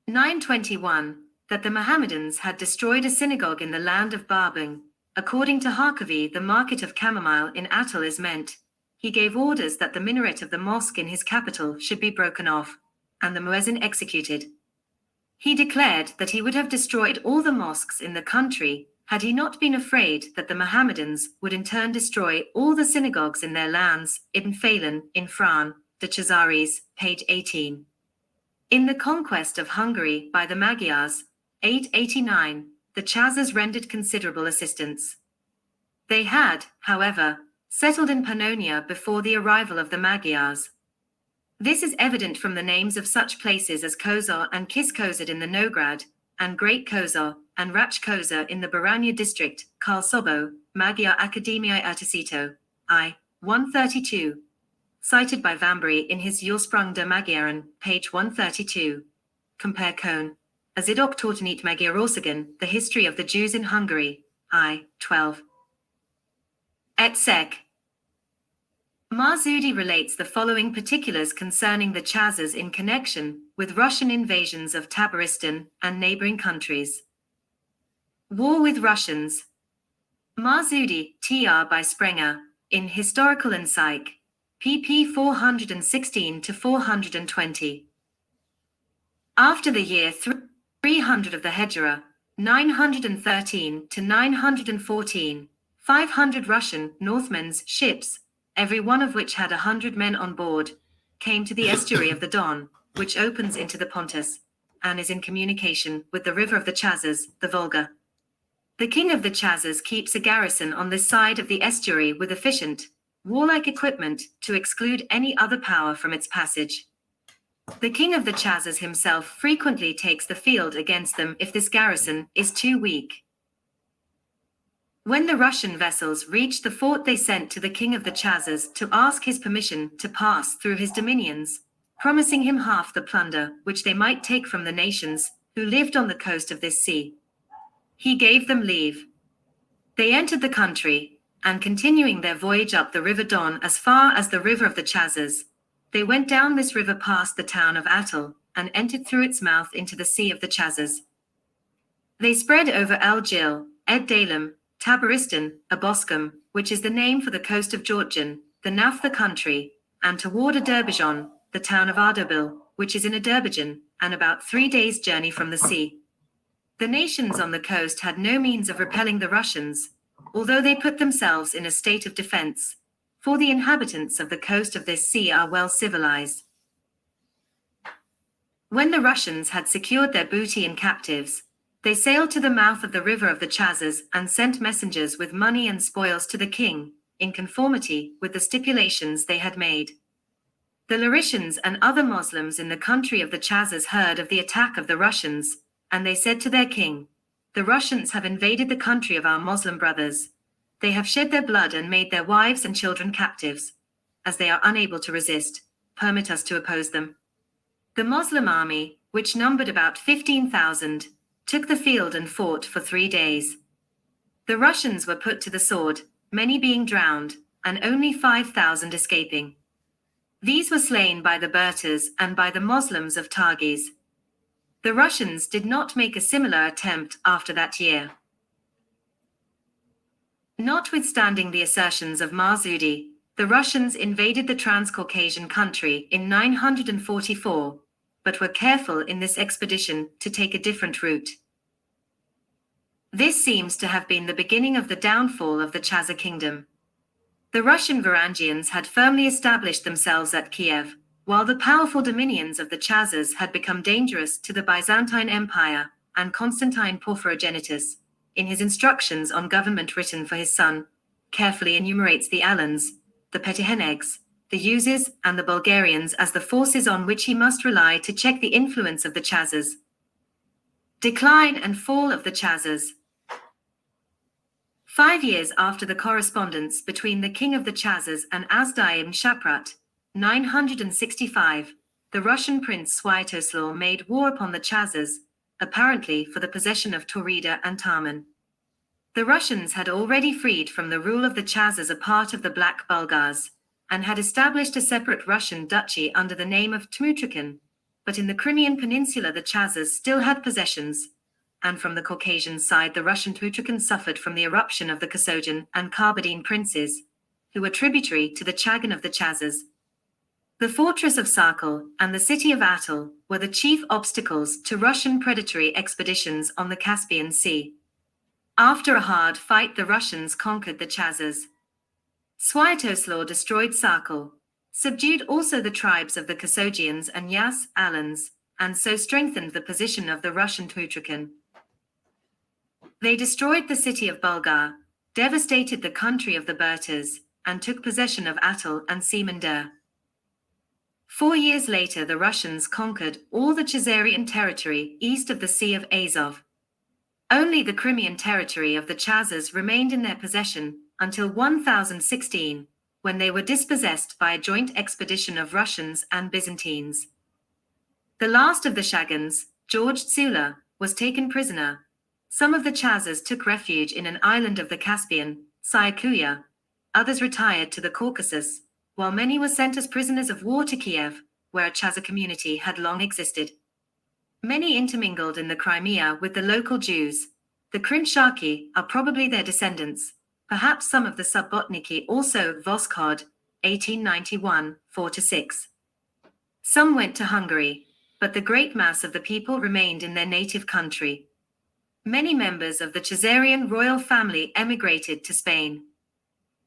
921, that the Mohammedans had destroyed a synagogue in the land of Barbung, according to Harkavi the market of chamomile in Atal is meant, he gave orders that the minaret of the mosque in his capital should be broken off, and the muezzin executed. He declared that he would have destroyed all the mosques in the country had he not been afraid that the Mohammedans would in turn destroy all the synagogues in their lands. Ibn Phelan, in Fran, the CHAZARS, page 18. In the conquest of Hungary by the Magyars, 889, the Chazars rendered considerable assistance. They had, however, settled in Pannonia before the arrival of the Magyars. This is evident from the names of such places as Kozar and Kiskozad in the Nograd, and Great Kozar and Rachkozar in the Baranya district, Karlsobo, Magyar Akadémiai Artisito, I. 132. Cited by Vambury in his Ursprung der Magyaren, page 132. Compare Kohn. Azidok Tortenit Magyarországon, The History of the Jews in Hungary, I. 12. Et sec. Marzudi relates the following particulars concerning the Chazars in connection with Russian invasions of Tabaristan and neighboring countries. War with Russians. Marzudi, Tr. by Sprenger, in Historical and Psych, pp 416-420. After the year 300 of the Hejra, 913-914, 500 Russian Northmen's ships, every one of which had 100 men on board, came to the estuary of the Don, which opens into the Pontus, and is in communication with the river of the Chazars, the Volga. The king of the Chazars keeps a garrison on this side of the estuary with efficient, warlike equipment to exclude any other power from its passage. The king of the Chazars himself frequently takes the field against them if this garrison is too weak. When the Russian vessels reached the fort, they sent to the king of the Chazars to ask his permission to pass through his dominions, promising him half the plunder which they might take from the nations who lived on the coast of this sea. He gave them leave. They entered the country, and continuing their voyage up the river Don as far as the river of the Chazars, they went down this river past the town of Atal, and entered through its mouth into the sea of the Chazars. They spread over El Gil, Ed Dalim, Tabaristan, Aboscom, which is the name for the coast of Georgian, the Naf the country, and toward Aderbijan, the town of Ardabil, which is in Aderbijan, and about 3 days' journey from the sea. The nations on the coast had no means of repelling the Russians, although they put themselves in a state of defense, for the inhabitants of the coast of this sea are well civilized. When the Russians had secured their booty and captives, they sailed to the mouth of the river of the Chazars and sent messengers with money and spoils to the king, in conformity with the stipulations they had made. The Lauritians and other Moslems in the country of the Chazars heard of the attack of the Russians, and they said to their king, "The Russians have invaded the country of our Moslem brothers. They have shed their blood and made their wives and children captives. As they are unable to resist, permit us to oppose them." The Moslem army, which numbered about 15,000, took the field and fought for 3 days. The Russians were put to the sword, many being drowned, and only 5,000 escaping. These were slain by the Burtas and by the Moslems of Targis. The Russians did not make a similar attempt after that year. Notwithstanding the assertions of Marzudi, the Russians invaded the Transcaucasian country in 944, but were careful in this expedition to take a different route. This seems to have been the beginning of the downfall of the Chazar kingdom. The Russian Varangians had firmly established themselves at Kiev, while the powerful dominions of the Chazars had become dangerous to the Byzantine Empire, and Constantine Porphyrogenitus, in his instructions on government written for his son, carefully enumerates the Alans, the Petehenegs, the Uzes, and the Bulgarians as the forces on which he must rely to check the influence of the Chazars. Decline and fall of the Chazars. 5 years after the correspondence between the king of the Chazars and Azdaim Shaprat, 965, the Russian prince Swiatoslav made war upon the Chazars, apparently for the possession of Taurida and Tarman. The Russians had already freed from the rule of the Chazars a part of the Black Bulgars, and had established a separate Russian duchy under the name of Tmutrikan, but in the Crimean Peninsula the Chazars still had possessions, and from the Caucasian side the Russian Tmutrikan suffered from the eruption of the Kosogen and Kabardine princes, who were tributary to the Chagan of the Chazars. The fortress of Sarkel and the city of Atal were the chief obstacles to Russian predatory expeditions on the Caspian Sea. After a hard fight the Russians conquered the Chazars. Swiatoslav destroyed Sarkel, subdued also the tribes of the Kosogians and Yas Alans, and so strengthened the position of the Russian Tmutrikan. They destroyed the city of Bulgar, devastated the country of the Burtas, and took possession of Atal and Semender. 4 years later the Russians conquered all the Chazarian territory east of the Sea of Azov. Only the Crimean territory of the Chazars remained in their possession until 1016, when they were dispossessed by a joint expedition of Russians and Byzantines. The last of the Shagans, George Tsula, was taken prisoner. Some of the Chazars took refuge in an island of the Caspian, Syakouya. Others retired to the Caucasus, while many were sent as prisoners of war to Kiev, where a Chazar community had long existed. Many intermingled in the Crimea with the local Jews. The Krimshaki are probably their descendants, perhaps some of the Subbotniki also Voskhod, 1891, 4-6. Some went to Hungary, but the great mass of the people remained in their native country. Many members of the Chazarian royal family emigrated to Spain.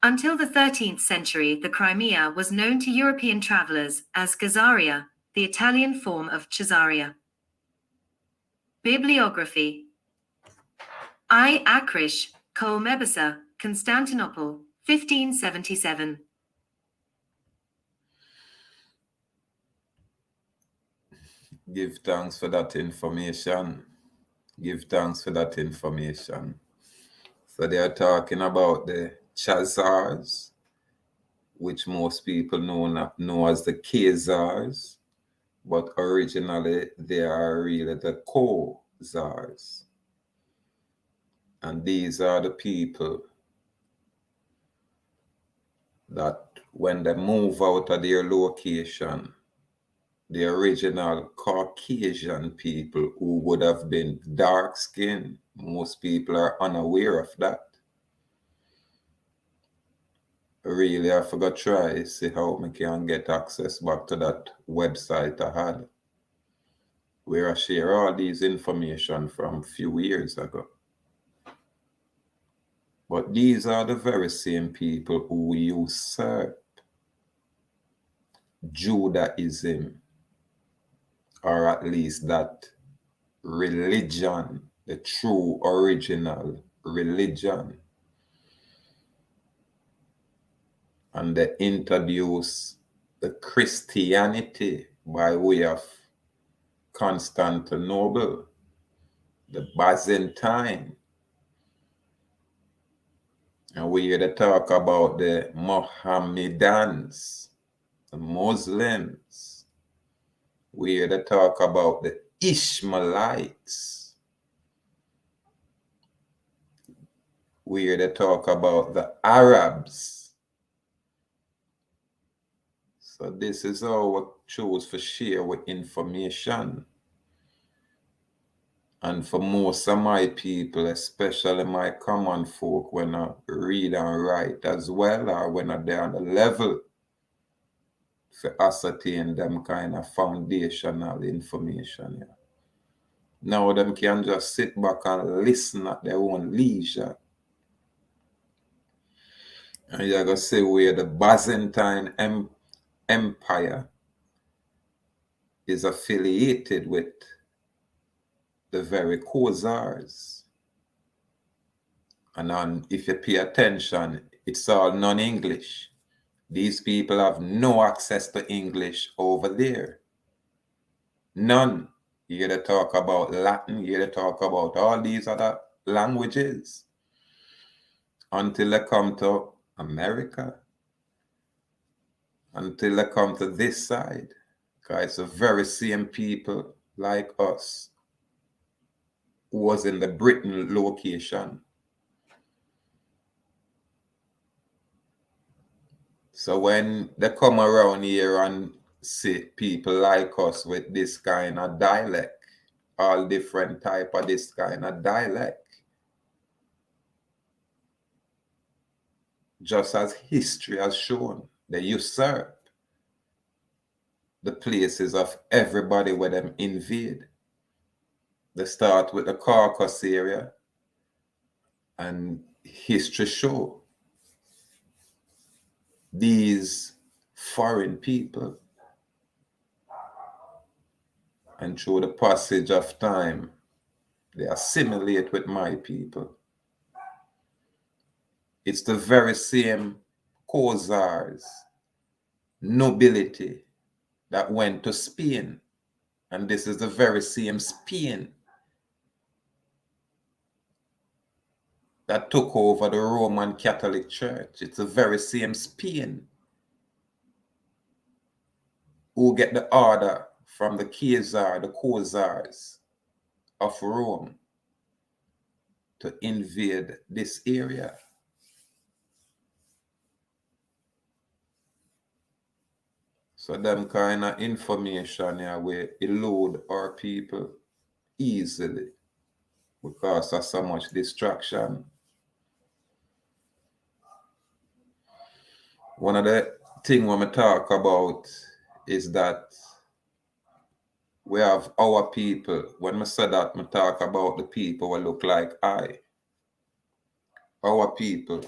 Until the 13th century, the Crimea was known to European travelers as Khazaria, the Italian form of Chazaria. Bibliography. I. Akrish, Kol Mebasa, Constantinople, 1577. Give thanks for that information. Give thanks for that information. So they are talking about the CHAZARS, which most people know as the CHAZARS, but originally they are really the CHAZARS. And these are the people that when they move out of their location, the original Caucasian people who would have been dark-skinned, most people are unaware of that. Really, I forgot to try see how I can get access back to that website I had, where I share all these information from a few years ago. But these are the very same people who usurp Judaism, or at least that religion, the true original religion, and they introduce the Christianity by way of Constantinople, the Byzantine. And we hear they talk about the Mohammedans, the Muslims. We hear they talk about the Ishmaelites. We hear they talk about the Arabs. So this is how we choose to share with information. And for most of my people, especially my common folk, when I read and write as well, or when they're on the level for ascertain them kind of foundational information. Yeah. Now them can just sit back and listen at their own leisure. And you're going to see where the Byzantine Empire is affiliated with the very CHAZARS. And if you pay attention, it's all non-English. These people have no access to English over there. None. You hear they talk about Latin, you hear they talk about all these other languages until they come to America, until they come to this side. Because it's the very same people like us who was in the Britain location. So when they come around here and see people like us with this kind of dialect, all different type of this kind of dialect, just as history has shown, they usurp the places of everybody where them invade. They start with the Caucasus area, and history show these foreign people, and through the passage of time, they assimilate with my people. It's the very same CHAZARS nobility that went to Spain, and this is the very same Spain that took over the Roman Catholic Church. It's the very same Spain who get the order from the CHAZARS of Rome to invade this area. So them kind of information here will elude our people easily because of so much distraction. One of the things when we talk about is that we have our people. When we say that, we talk about the people who look like I. Our people.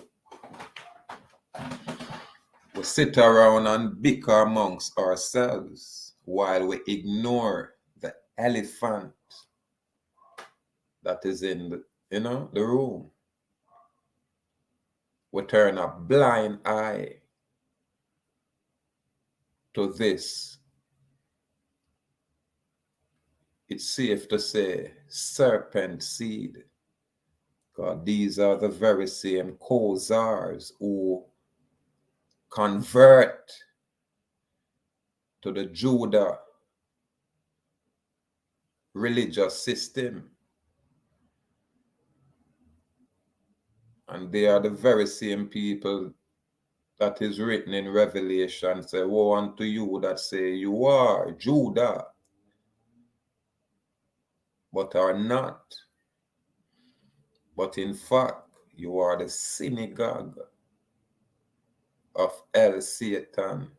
We sit around and bicker amongst ourselves while we ignore the elephant that is in the room. We turn a blind eye to this. It's safe to say serpent seed, because these are the very same CHAZARS who convert to the Judah religious system. And they are the very same people that is written in Revelation, say, woe unto you that say you are Judah, but are not. But in fact, you are the synagogue of El Satan.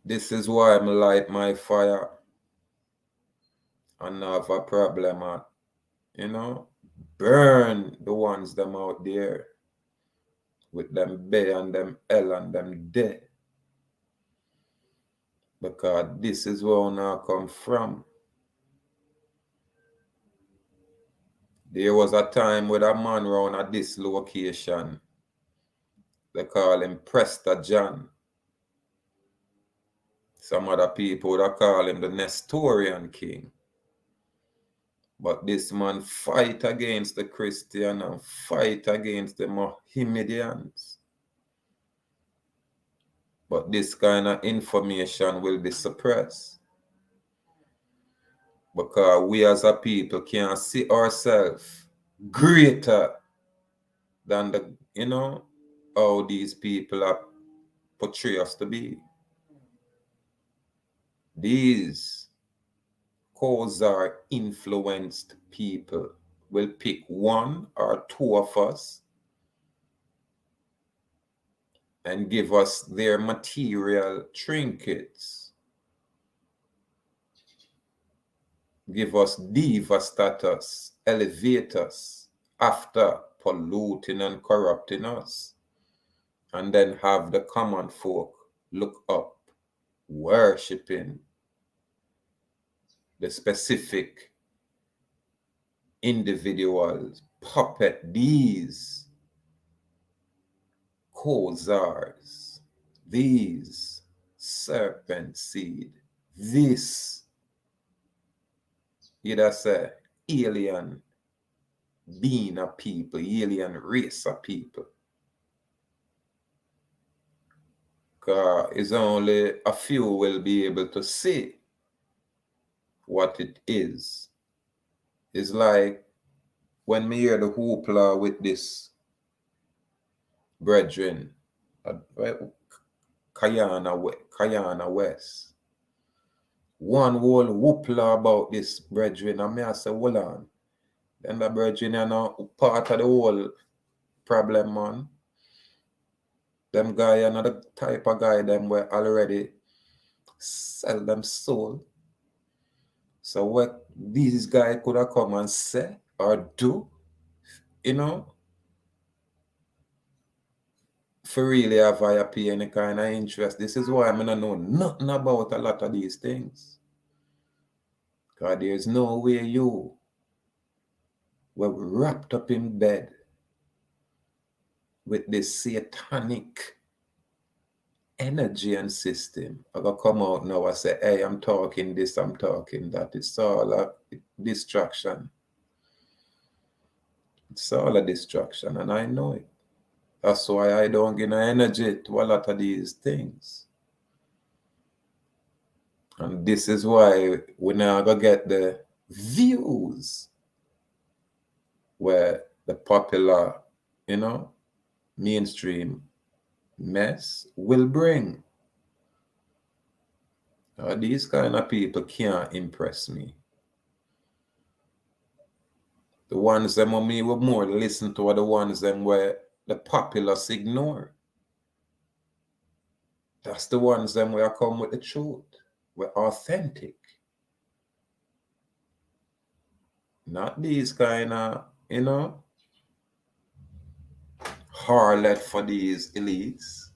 This is why I light my fire and have a problem at, burn the ones them out there with them bay and them L and them D. Because this is where I come from. There was a time with a man round at this location. They call him Prester John. Some other people would call him the Nestorian King. But this man fight against the Christian and fight against the Mohammedans. But this kind of information will be suppressed. Because we as a people can't see ourselves greater than how these people are portray us to be. These CHAZARS influenced people will pick one or two of us and give us their material trinkets, give us diva status, elevate us after polluting and corrupting us, and then have the common folk look up, worshipping the specific individuals, puppet these CHAZARS, these serpent seed, this, you'd say, alien being of people, alien race of people. Because it's only a few will be able to see what it is. It's like when me hear the hoopla with this brethren, Kayana West. One whole hoopla about this brethren, and me I say, hold on. Then the brethren are not part of the whole problem, man. Them guy another type of guy them were already sell them soul. So what these guys could have come and say or do, you know, for really have I pay any kind of interest. This is why I don't know nothing about a lot of these things. Because there's no way you were wrapped up in bed with this satanic energy and system. I gotta come out now and say, hey, I'm talking this, I'm talking that. It's all a distraction. It's all a distraction, and I know it. That's why I don't give no energy to a lot of these things. And this is why we're now gonna get the views where the popular, you know, mainstream mess will bring. These kind of people can't impress me. The ones them on me will more listen to are the ones them where the populace ignore. That's the ones them where I come with the truth. We're authentic. Not these kind of, you know, harlot for these elites.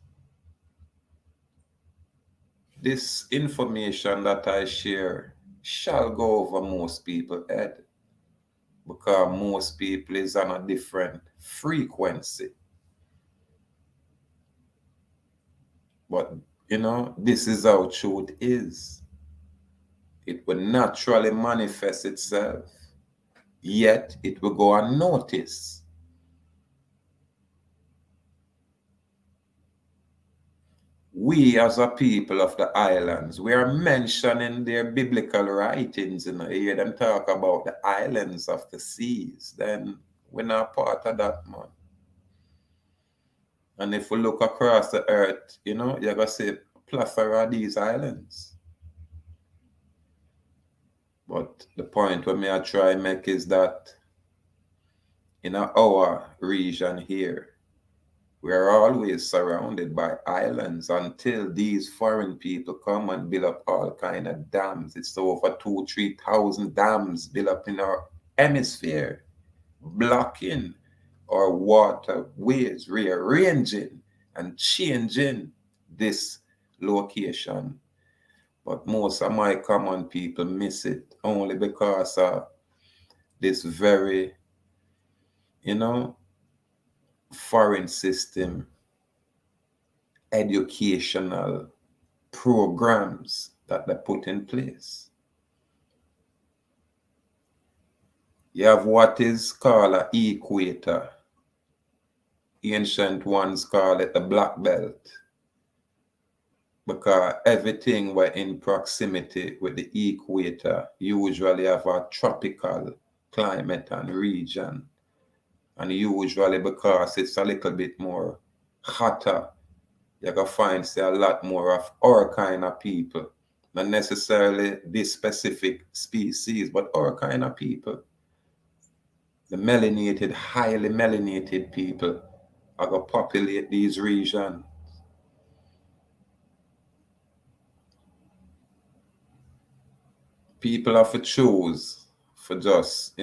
This information that I share shall go over most people's head, because most people is on a different frequency. But, you know, this is how truth is. It will naturally manifest itself, yet it will go unnoticed. We as a people of the islands, we are mentioning their biblical writings, you hear them talk about the islands of the seas, then we're not part of that, man. And if we look across the earth, you know, you're going to see a plethora of these islands. But the point what I try to make is that in our region here, we are always surrounded by islands until these foreign people come and build up all kind of dams. It's over 2,000-3,000 dams built up in our hemisphere, blocking our waterways, rearranging and changing this location. But most of my common people miss it only because of this very, you know, foreign system educational programs that they put in place. You have what is called an equator. Ancient ones call it the black belt, because everything were in proximity with the equator usually have a tropical climate and region. And usually because it's a little bit more hotter, you're going to find say, a lot more of our kind of people. Not necessarily this specific species, but our kind of people. The melanated, highly melanated people are going to populate these regions. people have to choose for just,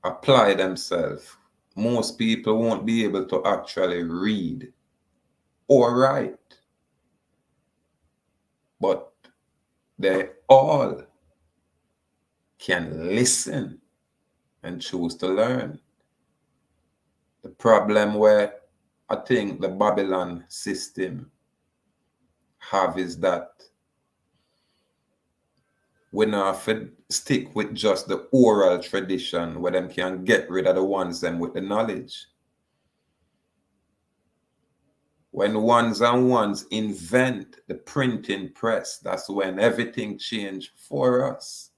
apply themselves. Most people won't be able to actually read or write, but they all can listen and choose to learn. The problem where I think the Babylon system have is that we now have to stick with just the oral tradition where them can get rid of the ones them with the knowledge. When ones and ones invent the printing press, that's when everything changed for us.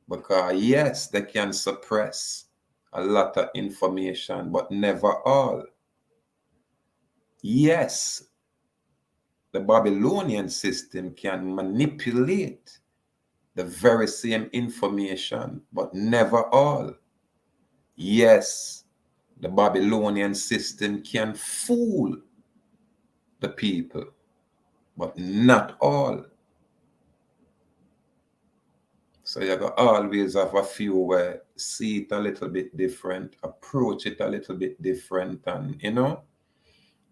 Because yes, they can suppress a lot of information, but never all. Yes, the Babylonian system can manipulate the very same information, but never all. Yes, the Babylonian system can fool the people, but not all. So you got always have a few where see it a little bit different, approach it a little bit different, and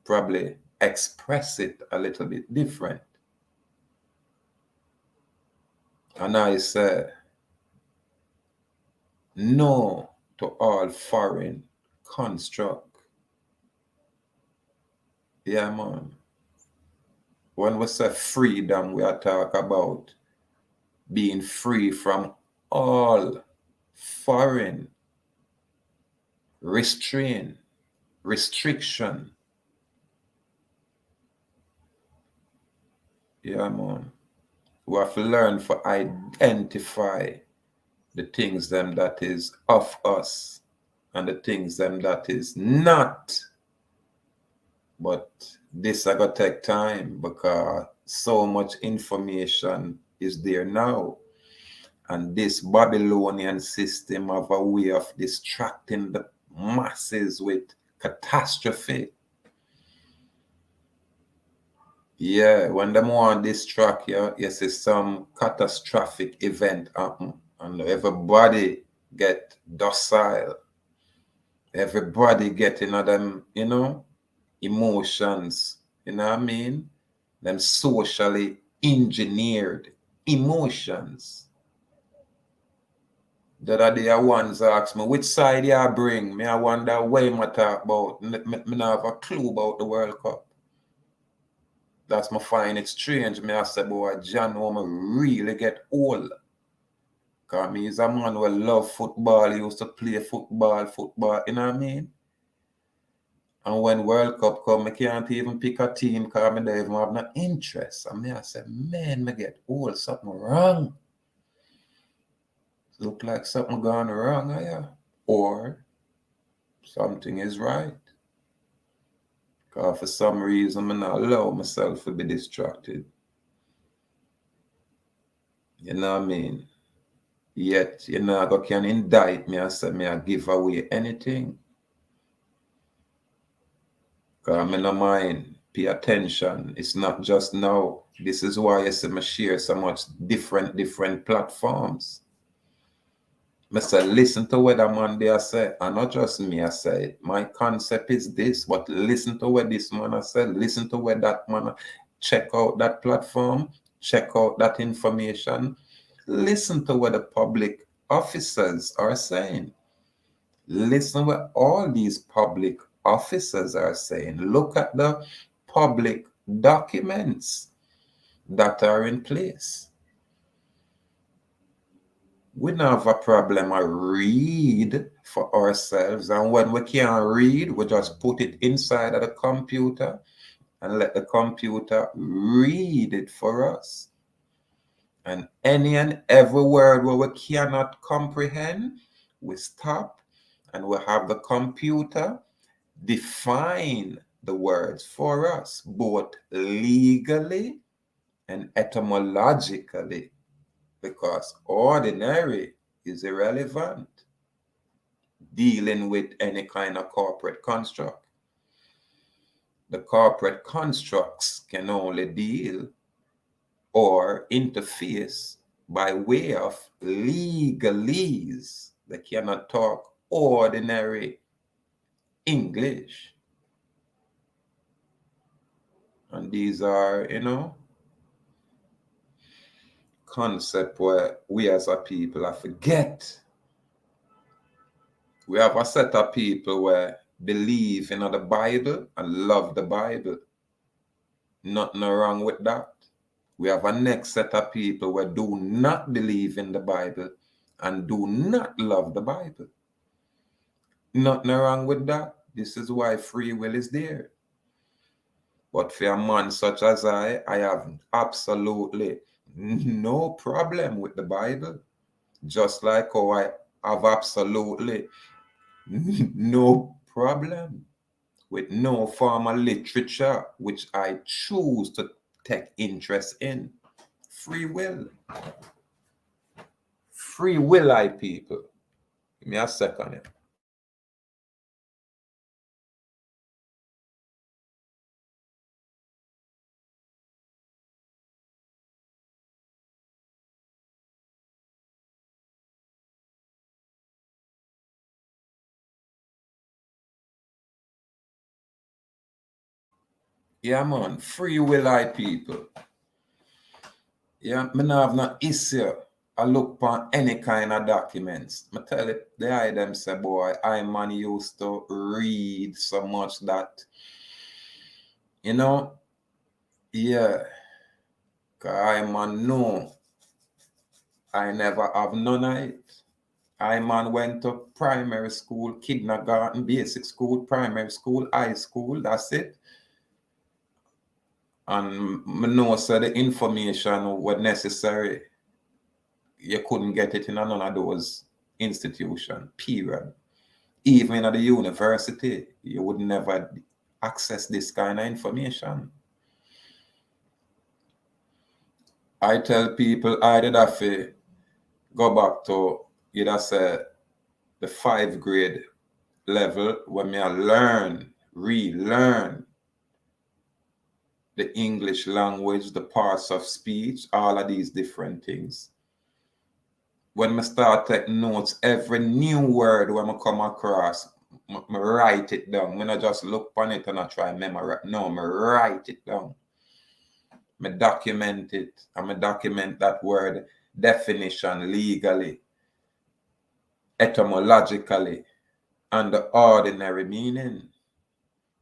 probably express it a little bit different. And I say no to all foreign construct. Yeah, man. When we say freedom, we are talking about being free from all foreign restraint, restriction. Yeah, man. We have to learn to identify the things them that is of us and the things them that is not. But this I gotta take time because so much information is there now. And this Babylonian system have a way of distracting the masses with catastrophe. Yeah, when them want to distract you, you see some catastrophic event happen and everybody get docile. Everybody getting them, emotions, you know what I mean? Them socially engineered emotions. The other day, ones asked me, which side you bring? Me, I wonder why I talk about. Me not have a clue about the World Cup. That's my find it strange. Me, I say, boy, John, how me really get old. Because me is a man who love football. He used to play football, you know what I mean? And when World Cup come, I can't even pick a team because I don't even have no interest. And me, I say, man, me get old, something wrong. Look like something gone wrong, yeah. Or something is right. Because for some reason, I not allow myself to be distracted. You know what I mean? Yet, God can indict me and say me I give away anything. Because I no mind, pay attention. It's not just now. This is why I say me share so much different platforms. I say, listen to what the man there say, and not just me I say it. My concept is this, but listen to what this man I said, listen to what that man, check out that platform, check out that information, listen to what the public officers are saying. Listen what all these public officers are saying. Look at the public documents that are in place. We don't have a problem. I read for ourselves, and when we can't read, we just put it inside of the computer and let the computer read it for us. And any and every word where we cannot comprehend, we stop and we have the computer define the words for us, both legally and etymologically. Because ordinary is irrelevant dealing with any kind of corporate construct. The corporate constructs can only deal or interface by way of legalese. They cannot talk ordinary English. And these are, concept where we as a people I forget. We have a set of people where believe in the Bible and love the Bible. Nothing wrong with that. We have a next set of people where do not believe in the Bible and do not love the Bible. Nothing wrong with that. This is why free will is there. But for a man such as I have absolutely no problem with the Bible. Just like how I have absolutely no problem with no form of literature which I choose to take interest in. Free will. Free will, I people. Give me a second here. Yeah, man. Free will, I people. Yeah, me not have no issue. I look upon any kind of documents. I tell it, the eye them say, boy, I man used to read so much that, yeah, 'cause I man know I never have none of it. I man went to primary school, kindergarten, basic school, primary school, high school, that's it. And I know so the information was necessary. You couldn't get it in none of those institutions, period. Even at the university, you would never access this kind of information. I tell people I did have to go back to, either say, the 5th grade level when I relearn the English language, the parts of speech, all of these different things. When I start taking notes, every new word when I come across, I write it down. When I just look on it and I try to memorize, no, I write it down. I document it, and I document that word definition legally, etymologically, and the ordinary meaning.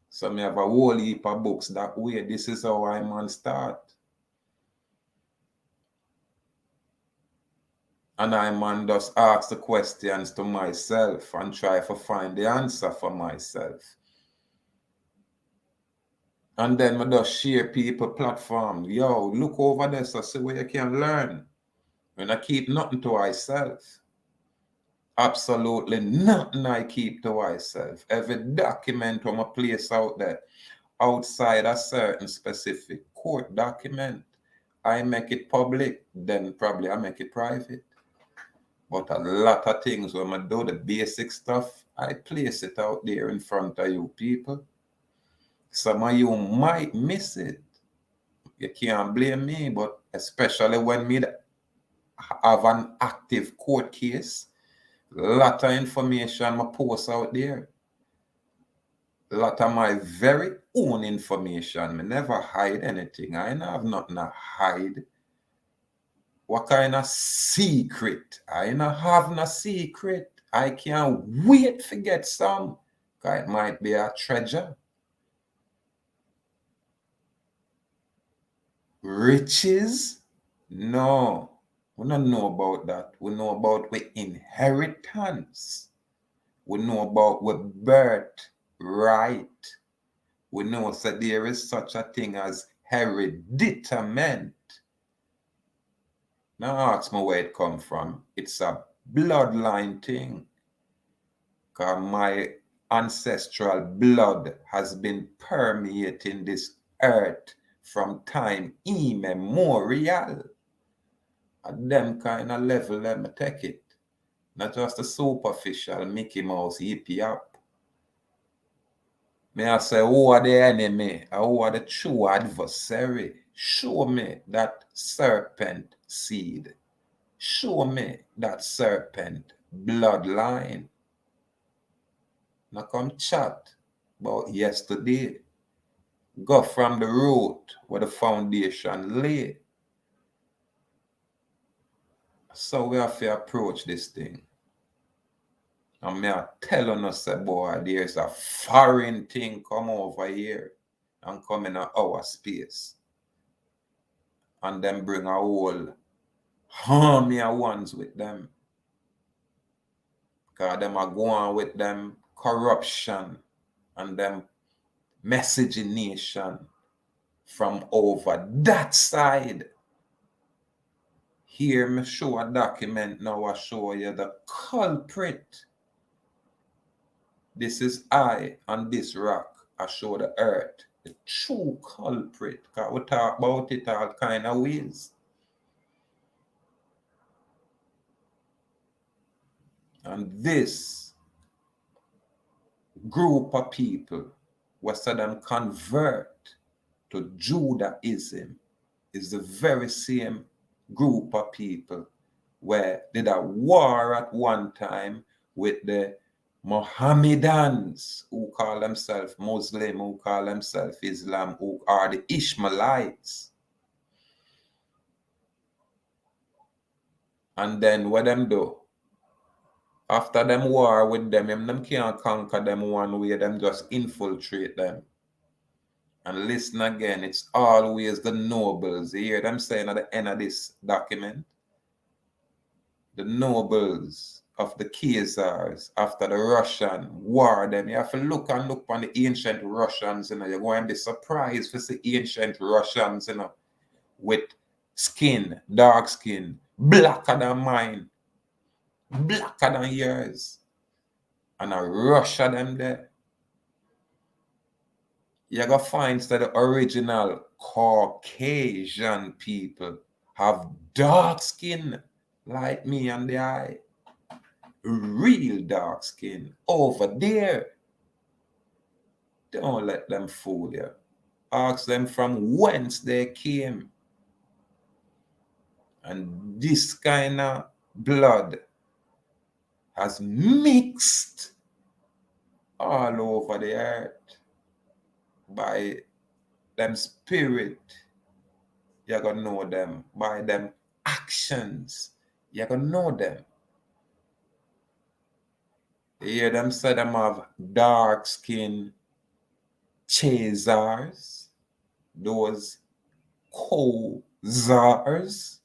So I have a whole heap of books that way. This is how I man start. And I man just ask the questions to myself and try to find the answer for myself. And then I just share people platform. Yo, look over this and see where you can learn. When I keep nothing to myself. Absolutely nothing I keep to myself. Every document from a place out there, outside a certain specific court document, I make it public, then probably I make it private. But a lot of things when I do the basic stuff, I place it out there in front of you people. Some of you might miss it. You can't blame me, but especially when me have an active court case, a lot of information I post out there. A lot of my very own information. I never hide anything. I don't have nothing to hide. What kind of secret? I don't have no secret. I can't wait to get some. Because it might be a treasure. Riches? No. We don't know about that. We know about the inheritance. We know about the birthright. We know that there is such a thing as hereditament. Now ask me where it come from. It's a bloodline thing. Because my ancestral blood has been permeating this earth from time immemorial. At them kind of level, let me take it. Not just the superficial Mickey Mouse hippie up. May I say, who are the enemy? Or who are the true adversary? Show me that serpent seed. Show me that serpent bloodline. Now come chat about yesterday. Go from the root where the foundation lay. So we have to approach this thing. And me are telling us, say, boy, there's a foreign thing come over here and come in our space. And then bring a whole army of ones with them. Because them are going with them corruption and them miscegenation from over that side. Here, me show a document now. I show you the culprit. This is I on this rock. I show the earth, the true culprit. Because we talk about it all kind of ways. And this group of people, what said them convert to Judaism, is the very same group of people where did a war at one time with the Mohammedans, who call themselves Muslim, who call themselves Islam, who are the Ishmaelites. And then what them do? After them war with them can't conquer them one way, them just infiltrate them. And listen again, it's always the nobles. You hear them saying at the end of this document? The nobles of the CHAZARS after the Russian war, them. You have to look on the ancient Russians, you know. You're going to be surprised to see ancient Russians, you know, with skin, dark skin, blacker than mine, blacker than yours. And I Russia them there. You're going to find that the original Caucasian people have dark skin like me and the eye. Real dark skin over there. Don't let them fool you. Ask them from whence they came. And this kind of blood has mixed all over the earth by them spirit. You're going to know them by them actions. You're going to know them. You hear them say them have dark skin CHAZARS, those CHAZARS.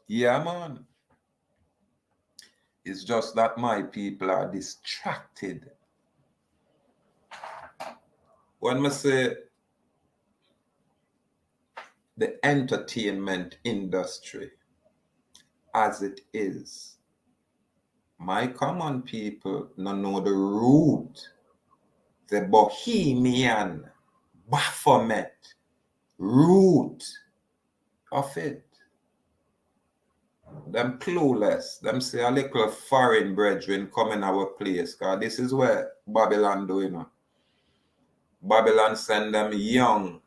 Yeah, man. It's just that my people are distracted. When I say the entertainment industry as it is, my common people don't know the root, the Bohemian Baphomet root of it. Them clueless. Them say a little foreign brethren come in our place, because this is where Babylon do, you know. Babylon send them young,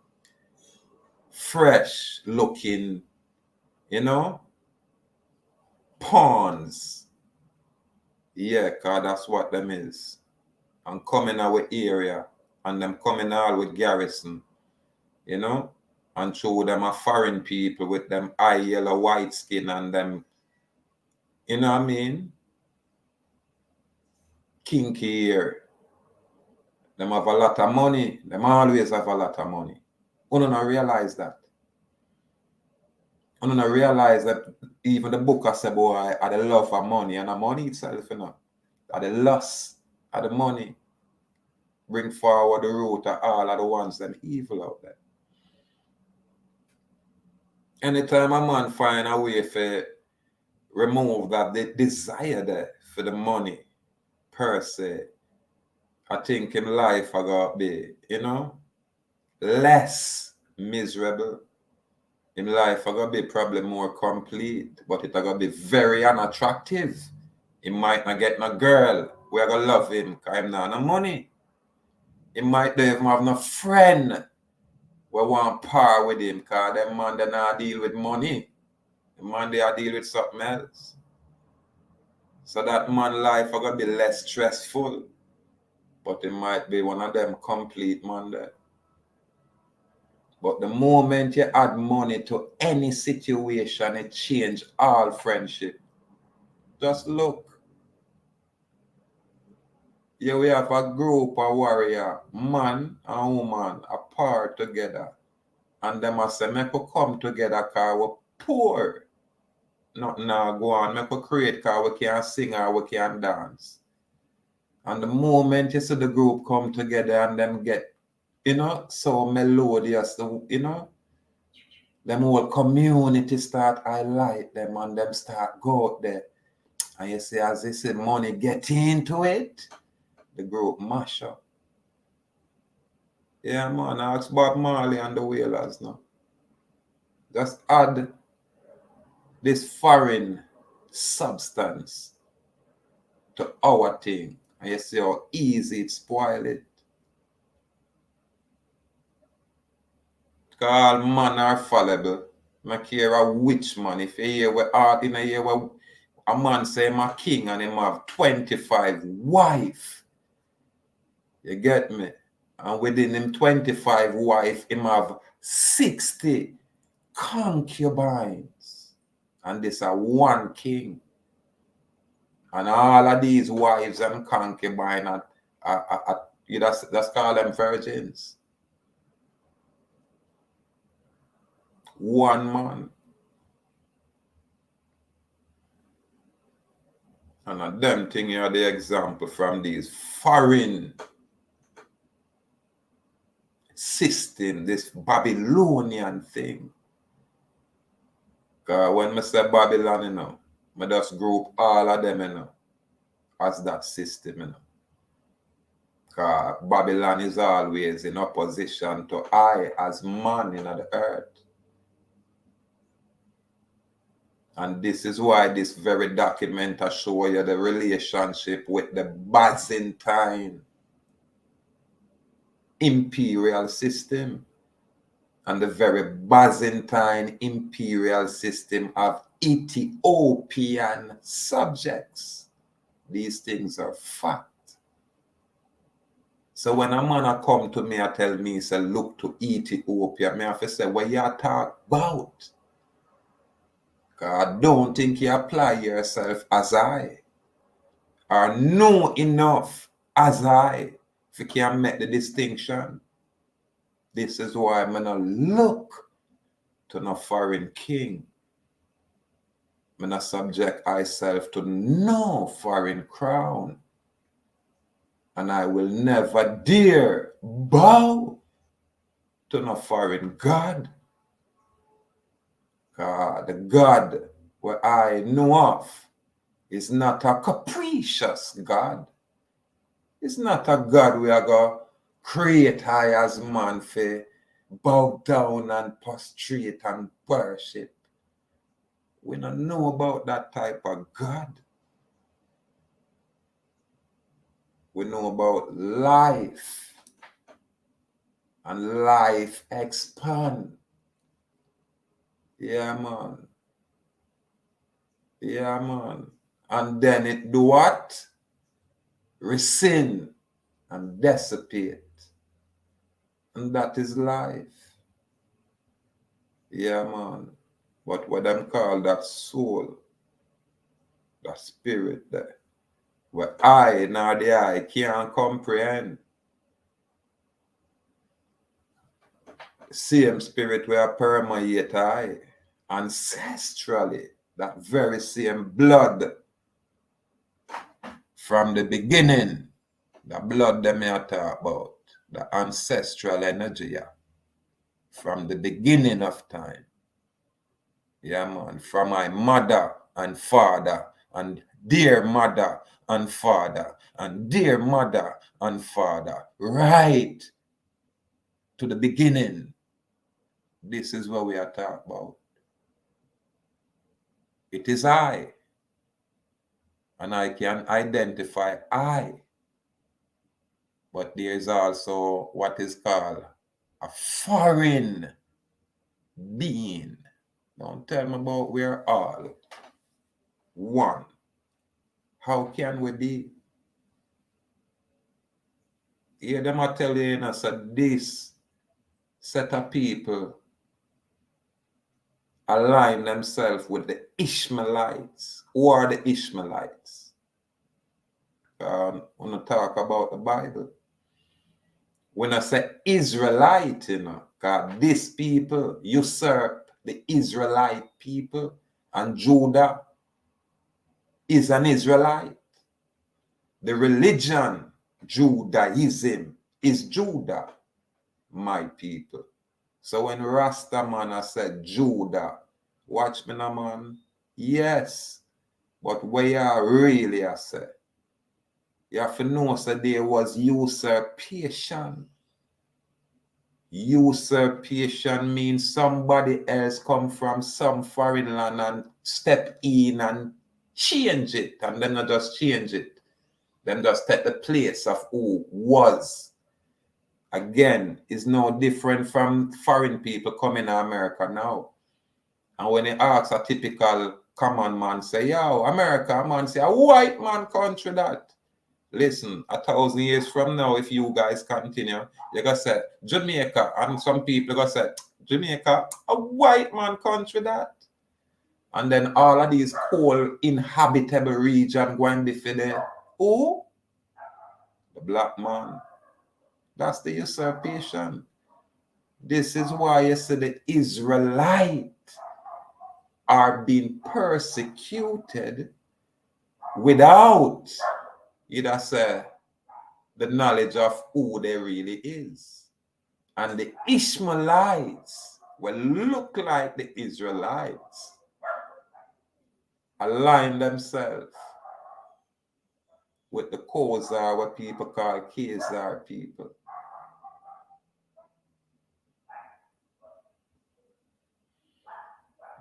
fresh looking, you know, pawns. Yeah, because that's what them is. And come in our area, and them coming all with garrison, you know, and show them a foreign people with them eye yellow white skin and them, you know what I mean, kinky hair. Them have a lot of money. Them always have a lot of money. You don't realize that. You don't realize that even the book I say, boy, I the love of money, and the money itself, you know, I the lust of the money bring forward the root of all of the ones them evil out there. Anytime a man find a way to remove that the desire there for the money per se, I think in life I got be, you know, less miserable. In life I got be probably more complete, but it I got be very unattractive. He might not get no girl. We are gonna love him because I'm not no money. He might not even have no friend we want par with him, because them man they not deal with money. The man they are deal with something else. So that man life are gonna be less stressful. But it might be one of them complete man there. But the moment you add money to any situation, it change all friendship. Just look. Here we have a group of warrior, man and woman, apart together. And them a say, make we come together because we're poor. Nothing now go on, make we create because we can sing or we can dance. And the moment you see the group come together and them get, so melodious, them whole community start highlight them and them start go out there. And you see, as they say, money get into it, the group mash up. Yeah, man, ask Bob Marley and the Wailers now. Just add this foreign substance to our thing. And you see how easy it spoil it. All man are fallible. I care a which man. If you hear where art in a year where a man say I'm a king and him have 25 wife. You get me? And within him 25 wife, him have 60 concubines. And this a one king. And all of these wives and concubines that's call them virgins. One man. And them thing are the example from these foreign system, this Babylonian thing. Because when I say Babylon, I just group all of them, as that system, Because Babylon is always in opposition to I as man in the earth. And this is why this very document I show you the relationship with the Byzantine imperial system. And the very Byzantine imperial system of Ethiopian subjects. These things are fact. So when a man come to me and tell me, say, look to Ethiopia, I have to say, what you talk about? God, don't think you apply yourself as I, or know enough as I, if you can make the distinction. This is why I'm not look to no foreign king. I'm not subject myself to no foreign crown. And I will never dare bow to no foreign God. The God where I know of is not a capricious God. It's not a God we are going to create I as man for bow down and prostrate and worship. We don't know about that type of God. We know about life. And life expand. Yeah, man. Yeah, man. And then it do what? Rescind and dissipate. And that is life. Yeah, man. But what them call that soul, that spirit there, where I, nor the eye, can't comprehend. Same spirit where permeate I, ancestrally, that very same blood from the beginning, the blood that me I talk about, the ancestral energy, from the beginning of time. Yeah, man, from my mother and father, and dear mother and father, and dear mother and father, right to the beginning. This is what we are talking about. It is I. And I can identify I. but there is also what is called a foreign being. Don't tell me about we're all one. How can we be? Hear them I tell you, so this set of people align themselves with the Ishmaelites. Who are the Ishmaelites? When I talk about the Bible, when I say Israelite, because these people usurp the Israelite people, and Judah is an Israelite. The religion, Judaism, is Judah, my people. So when Rasta man I said Judah, watch me now, man. Yes, but where you really I say, you have to know that there was usurpation. Usurpation means somebody else come from some foreign land and step in and change it, and then not just change it. Them just take the place of who was. Again, is no different from foreign people coming to America now. And when they ask a typical common man, say, yo, America, man say, a white man country that. Listen, 1,000 years from now, if you guys continue, you're going to say, Jamaica, and some people are going to say, Jamaica, a white man country that. And then all of these coal inhabitable region going to be for the who? The black man. That's the usurpation. This is why you see the Israelites are being persecuted without, you'd say, the knowledge of who they really is. And the Ishmaelites will look like the Israelites, align themselves with the CHAZARS, what people call CHAZARS people.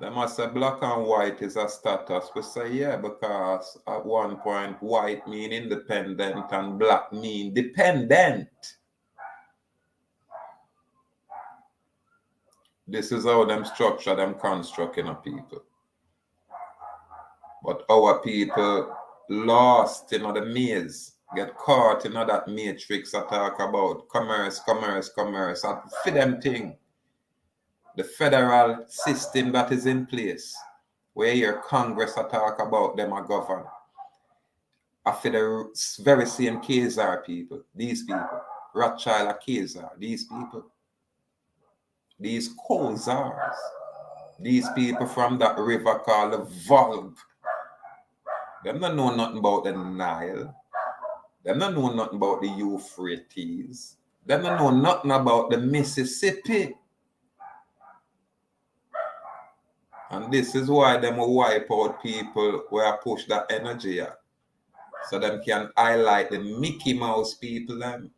They must say black and white is a status. We say, yeah, because at one point white mean independent and black mean dependent. This is how them structure them constructing of people. But our people lost in the maze, get caught in that matrix I talk about commerce, commerce, commerce, and for them thing. The federal system that is in place, where your Congress I talk about them are govern. After the very same CHAZARS people, these people, Rothschild are CHAZARS, these people, these CHAZARS, these people from that river called the Volga. Them don't know nothing about the Nile. Them don't know nothing about the Euphrates. Them don't know nothing about the Mississippi. And this is why them will wipe out people where push that energy at. So them can highlight the Mickey Mouse people them.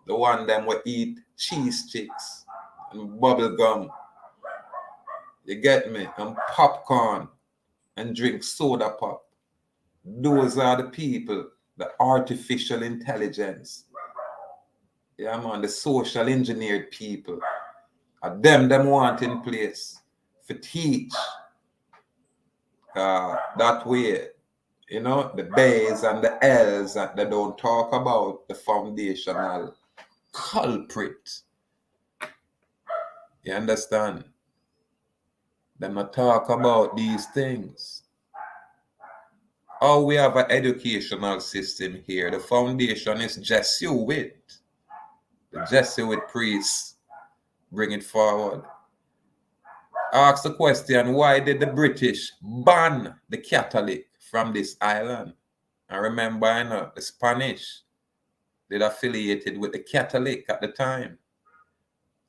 The one them will eat cheese sticks and bubble gum. You get me? And popcorn and drink soda pop. Those are the people, the artificial intelligence. Yeah, man, the social engineered people. And them want in place to teach. That way, the B's and the L's that they don't talk about the foundational culprit. You understand? Them not talk about these things. Oh, we have an educational system here. The foundation is Jesuit. The Jesuit priests bring it forward. Ask the question, why did the British ban the Catholic from this island? And remember, the Spanish did affiliated with the Catholic at the time.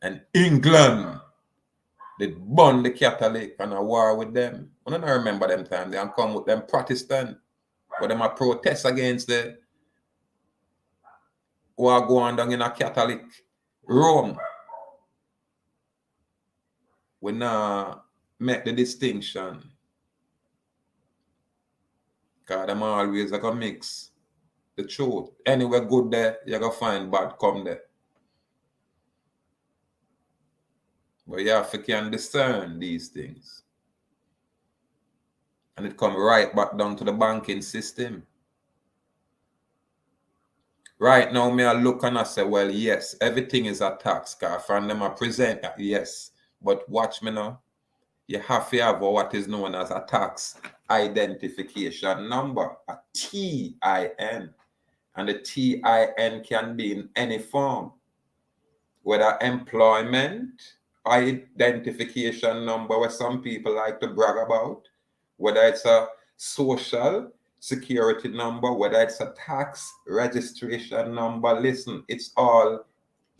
And England did ban the Catholic and a war with them. I don't remember them time. They come with them Protestant, but them a protest against the war going down in a Catholic Rome. We now make the distinction. Because them always like a mix the truth. Anywhere good there, you're going to find bad come there. But you have to can discern these things. And it come right back down to the banking system. Right now, me I look and I say, well, yes, everything is a tax. Because from them I present that, yes. But watch me now. You have to have what is known as a tax identification number, a TIN. And the TIN can be in any form, whether employment identification number, where some people like to brag about, whether it's a social security number, whether it's a tax registration number. Listen, it's all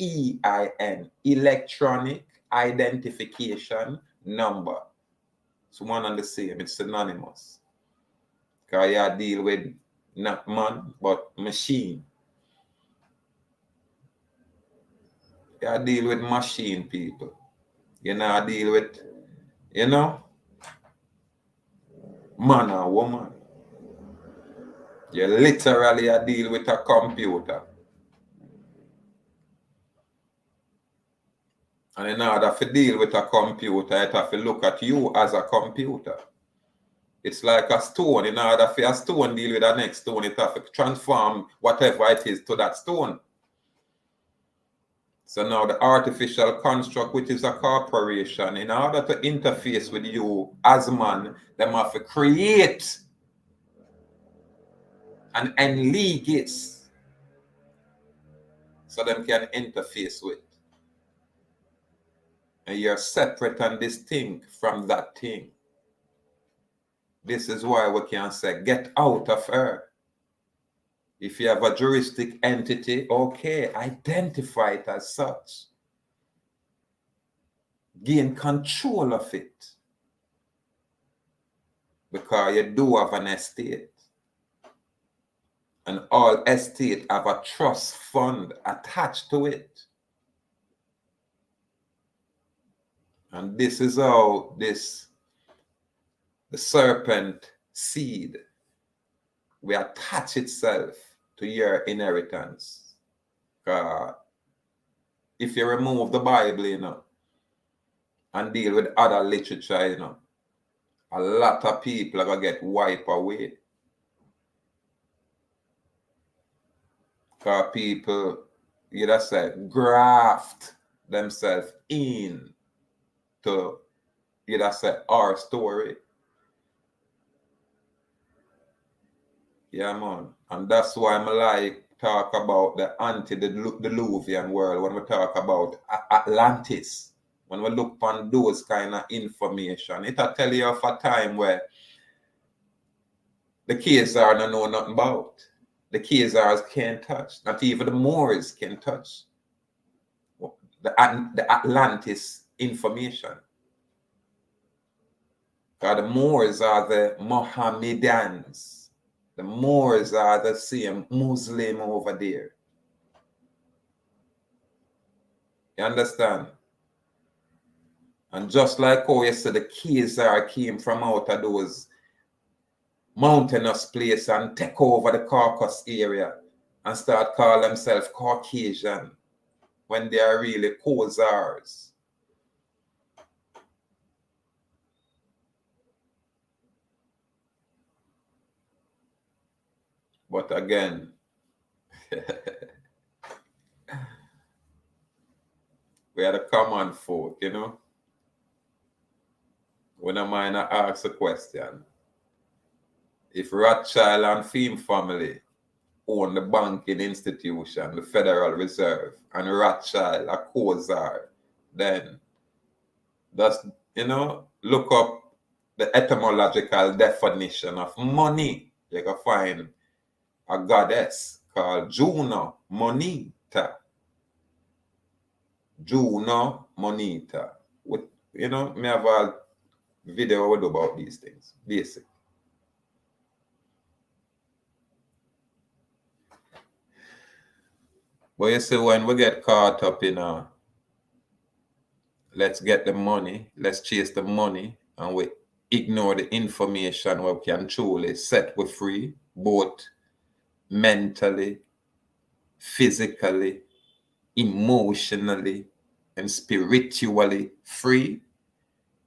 EIN, electronic identification number. It's one and the same. It's synonymous. Because you deal with not man, but machine. You deal with machine people. You know, deal with, you know, man or woman. You literally deal with a computer. And in order to deal with a computer, you have to look at you as a computer. It's like a stone. In order for a stone deal with the next stone, it has to transform whatever it is to that stone. So now the artificial construct, which is a corporation, in order to interface with you as man, they have to create an enlegates so them can interface with. And you're separate and distinct from that thing. This is why we can say, get out of her. If you have a juristic entity, okay, identify it as such. Gain control of it. Because you do have an estate. And all estate have a trust fund attached to it. And this is how the serpent seed will attach itself to your inheritance. If you remove the Bible, you know, and deal with other literature, you know, a lot of people are going to get wiped away. Because people, you just say, graft themselves in to, you just say, our story. Yeah, man. And that's why I like talk about the antediluvian world when we talk about Atlantis. When we look on those kind of information, it'll tell you of a time where the CHAZARS don't know nothing about. The CHAZARS can't touch. Not even the Moors can touch the Atlantis information. Because the Moors are the Mohammedans. The Moors are the same Muslim over there. You understand? And just like how you said the CHAZARS came from out of those mountainous place and take over the Caucasus area and start calling themselves Caucasian when they are really CHAZARS. But again, we are the common folk, you know. We don't mind to ask a question. If Rothschild and Fame family own the banking institution, the Federal Reserve, and Rothschild a CHAZARS, then just, you know, look up the etymological definition of money. You can find a goddess called Juno Moneta. Juno Moneta. With, you know, me have a video I will do about these things. Basic. But you see, when we get caught up in let's get the money, let's chase the money, and we ignore the information where we can truly set we free, both mentally, physically, emotionally, and spiritually free.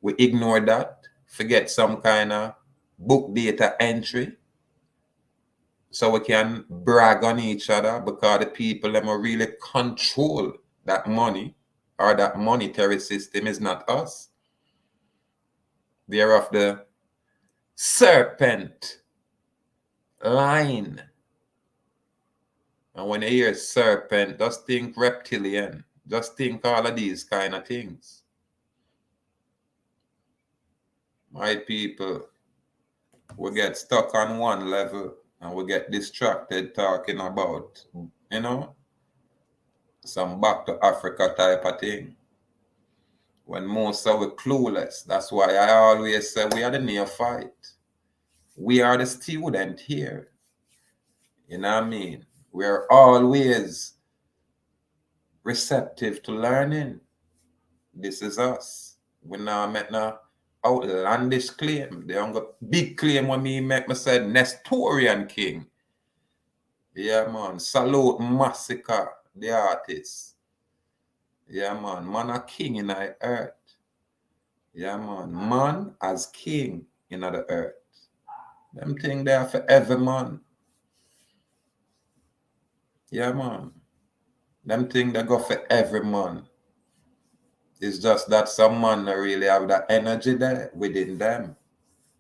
We ignore that, forget some kind of book data entry, so we can brag on each other, because the people that really control that money or that monetary system is not us. They are of the serpent line. And when you hear serpent, just think reptilian. Just think all of these kind of things. My people, we get stuck on one level and we get distracted talking about, some back to Africa type of thing. When most of we clueless. That's why I always say we are the neophyte. We are the student here. You know what I mean? We're always receptive to learning. This is us. We now make no outlandish claim. The only big claim when me make me said Nestorian king. Yeah, man. Salute Massacre, the artist. Yeah, man. Man a king in the earth. Yeah, man. Man as king in the earth. Them thing there forever, man. Yeah, man. Them thing that go for every man. It's just that some man don't really have that energy there within them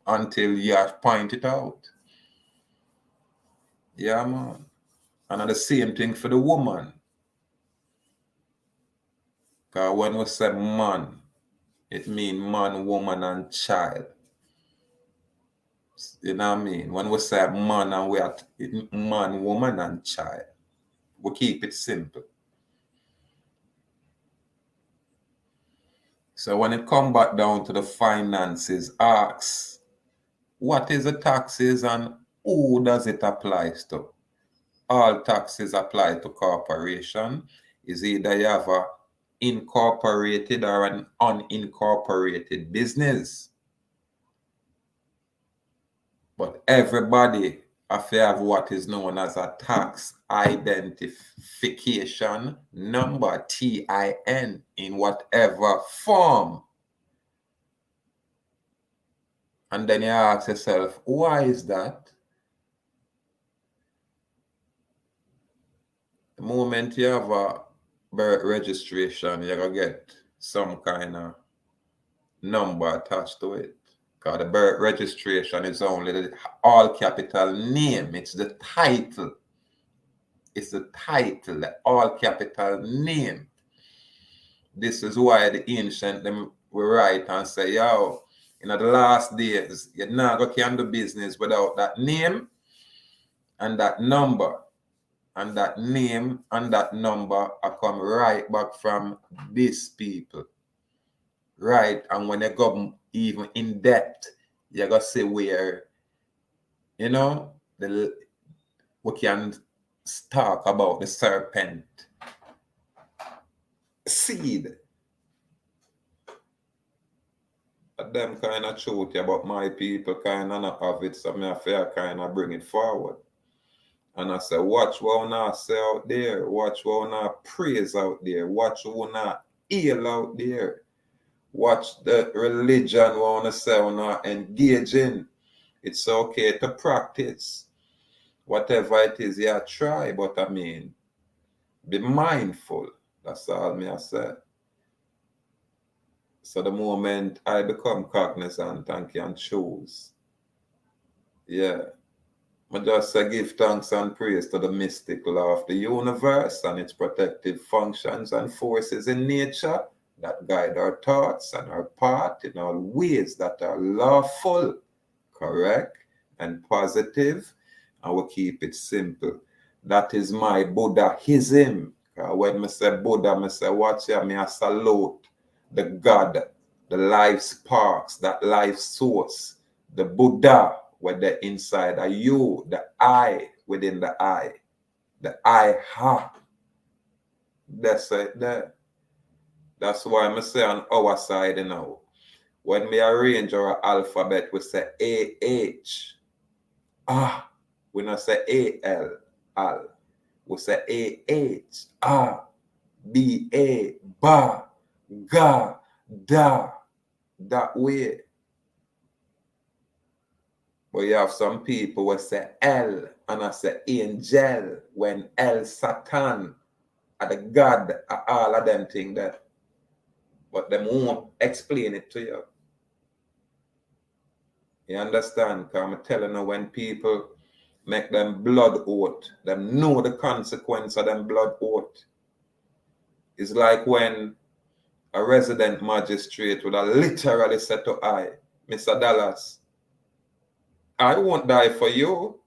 until you point it out. Yeah, man. And the same thing for the woman. Because when we say man, it means man, woman, and child. You know what I mean? When we say man, and we are man, woman, and child, we keep it simple. So when it comes back down to the finances, ask, what is the taxes and who does it apply to? All taxes apply to corporation. Is either you have a incorporated or an unincorporated business. But everybody have to have what is known as a tax identification number, TIN, in whatever form. And then you ask yourself, why is that? The moment you have a birth registration, you're going to get some kind of number attached to it. Because the birth registration is only the all capital name. It's the title. It's the title, the all capital name. This is why the ancient them will write and say, yo, in the last days, you're not going to do business without that name and that number. And that name and that number are come right back from these people. Right? And when they go even in depth, you're going to see where, we can talk about the serpent seed. But them kind of truth about my people kind of not have it, so I have to kind of bring it forward. And I say, watch what we not say out there. Watch what we not praise out there. Watch what we not heal out there. Watch the religion we want to say we not engage in. It's okay to practice. Whatever it is, yeah, try. But I mean, be mindful. That's all me I say. So the moment I become cognizant and can choose, yeah, I just say give thanks and praise to the mystic law of the universe and its protective functions and forces in nature that guide our thoughts and our path in all ways that are lawful, correct, and positive, and we keep it simple. That is my Buddhism. When I say Buddha, I say, watch here, I salute the God, the life sparks, that life source, the Buddha, where the inside are you, the I within the I, the I ha. That's it there. That's why I'm say on our side, when we arrange our alphabet, we say AH. We not say AL. al. We say A-H, A, B-A, ba, ga, da, that way. But you have some people who say L, and I say angel, when El Satan, are the God, are all of them things that. But them won't explain it to you. You understand? Because I'm telling you, when people make them blood oath, them know the consequence of them blood oath. It's like when a resident magistrate would have literally said to I, Mr. Dallas, I won't die for you.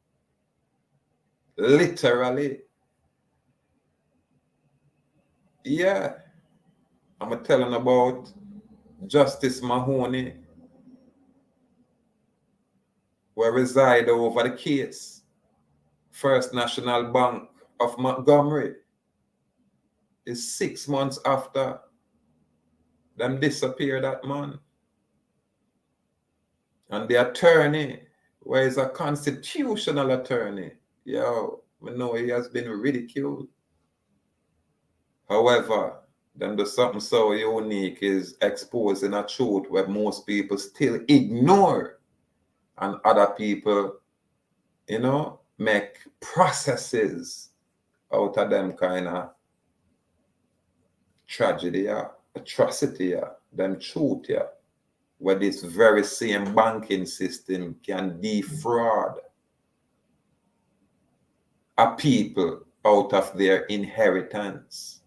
Literally. Yeah. I'm telling about Justice Mahoney, who reside over the case, First National Bank of Montgomery. Is 6 months after them disappear that man. And the attorney, where is a constitutional attorney, yo, we know he has been ridiculed. However, them do something so unique is exposing a truth where most people still ignore, and other people, you know, make processes out of them kind of tragedy, atrocity, them truth, where this very same banking system can defraud a people out of their inheritance,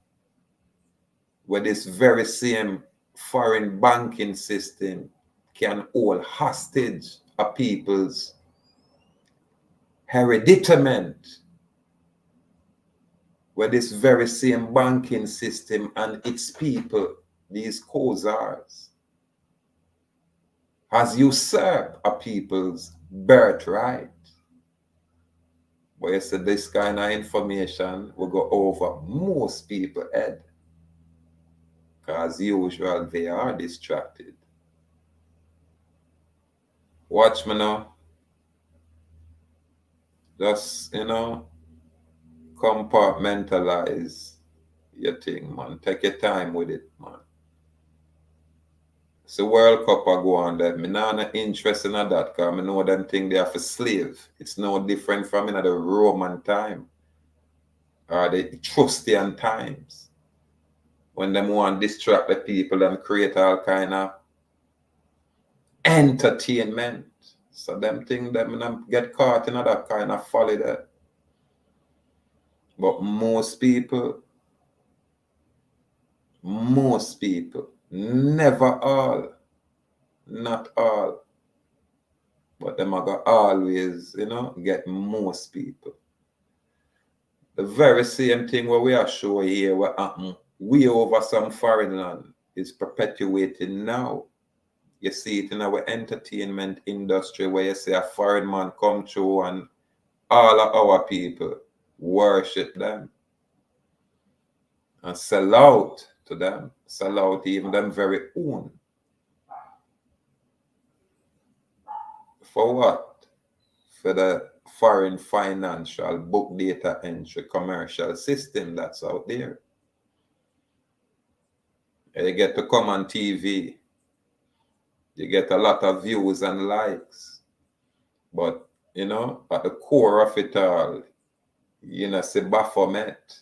where this very same foreign banking system can hold hostage a people's hereditament, where this very same banking system and its people, these CHAZARS, has usurped a people's birthright. But you see, this kind of information will go over most people's head, because usual they are distracted. Watch me now. Just, you know, compartmentalize your thing, man. Take your time with it, man. So World Cup I go on there. Me not interested in that, because I know them thing they have a slave. It's no different from the Roman time or the Etruscan times. When them want to distract the people and create all kind of entertainment. So them thing them get caught in that kind of folly there. But most people, never all, not all, but them are gonna always, you know, get most people. The very same thing where we are showing here, what happen way over some foreign land, is perpetuating now. You see it in our entertainment industry, where you see a foreign man come through and all of our people worship them and sell out to them, sell out even them very own. For what? For the foreign financial book data entry commercial system that's out there. You get to come on TV, you get a lot of views and likes, but you know, at the core of it all, you know, see Baphomet,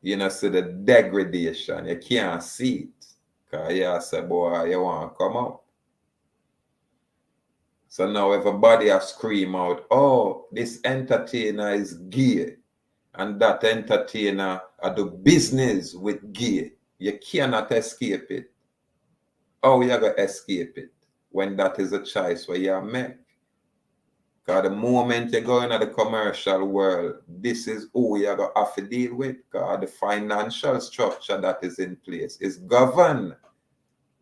you know, see the degradation. You can't see it, because you say, boy, you want to come up. So now everybody has scream out, oh, this entertainer is gay, and that entertainer do business with gay. You cannot escape it. How you going to escape it when that is a choice where you make? Because the moment you go into the commercial world, this is who you're going to have to deal with, because the financial structure that is in place is governed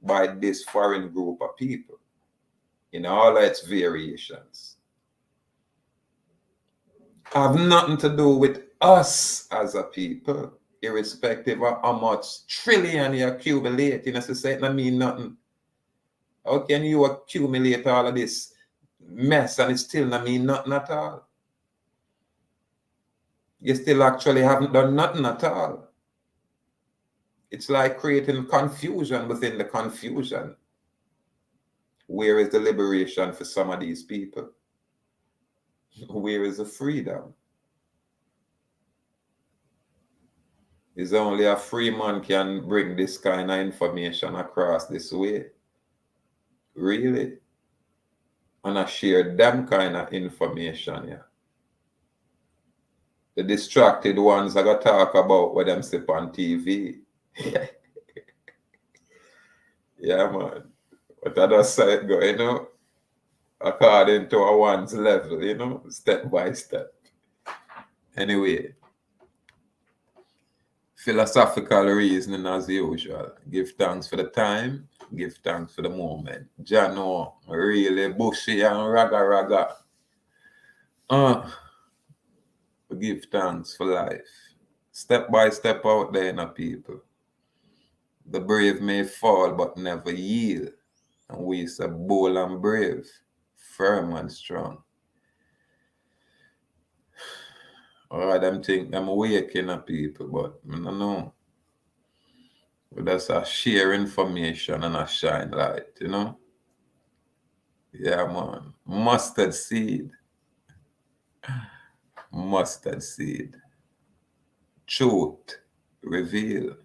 by this foreign group of people in all its variations. Have nothing to do with us as a people, irrespective of how much trillion you accumulate. You know, so say it don't mean nothing. How can you accumulate all of this mess and it still not mean nothing at all? you still actually haven't done nothing at all. It's like creating confusion within the confusion. Where is the liberation for some of these people? Where is the freedom? It's only a free man can bring this kind of information across this way. Really? And I share them kind of information, yeah. The distracted ones I got talk about what them sip on TV. Yeah, man. But I just say it go, you know, according to a one's level, you know, step by step. Anyway, philosophical reasoning as usual. Give thanks for the time, give thanks for the moment. Jano, really bushy and raga. Give thanks for life. Step by step out there, in people. The brave may fall, but never yield. And we say bold and brave, firm and strong. Or them think them awakening people, but I don't know. But that's a share information and a shine light, you know? Yeah, man. Mustard seed. Mustard seed. Truth reveal.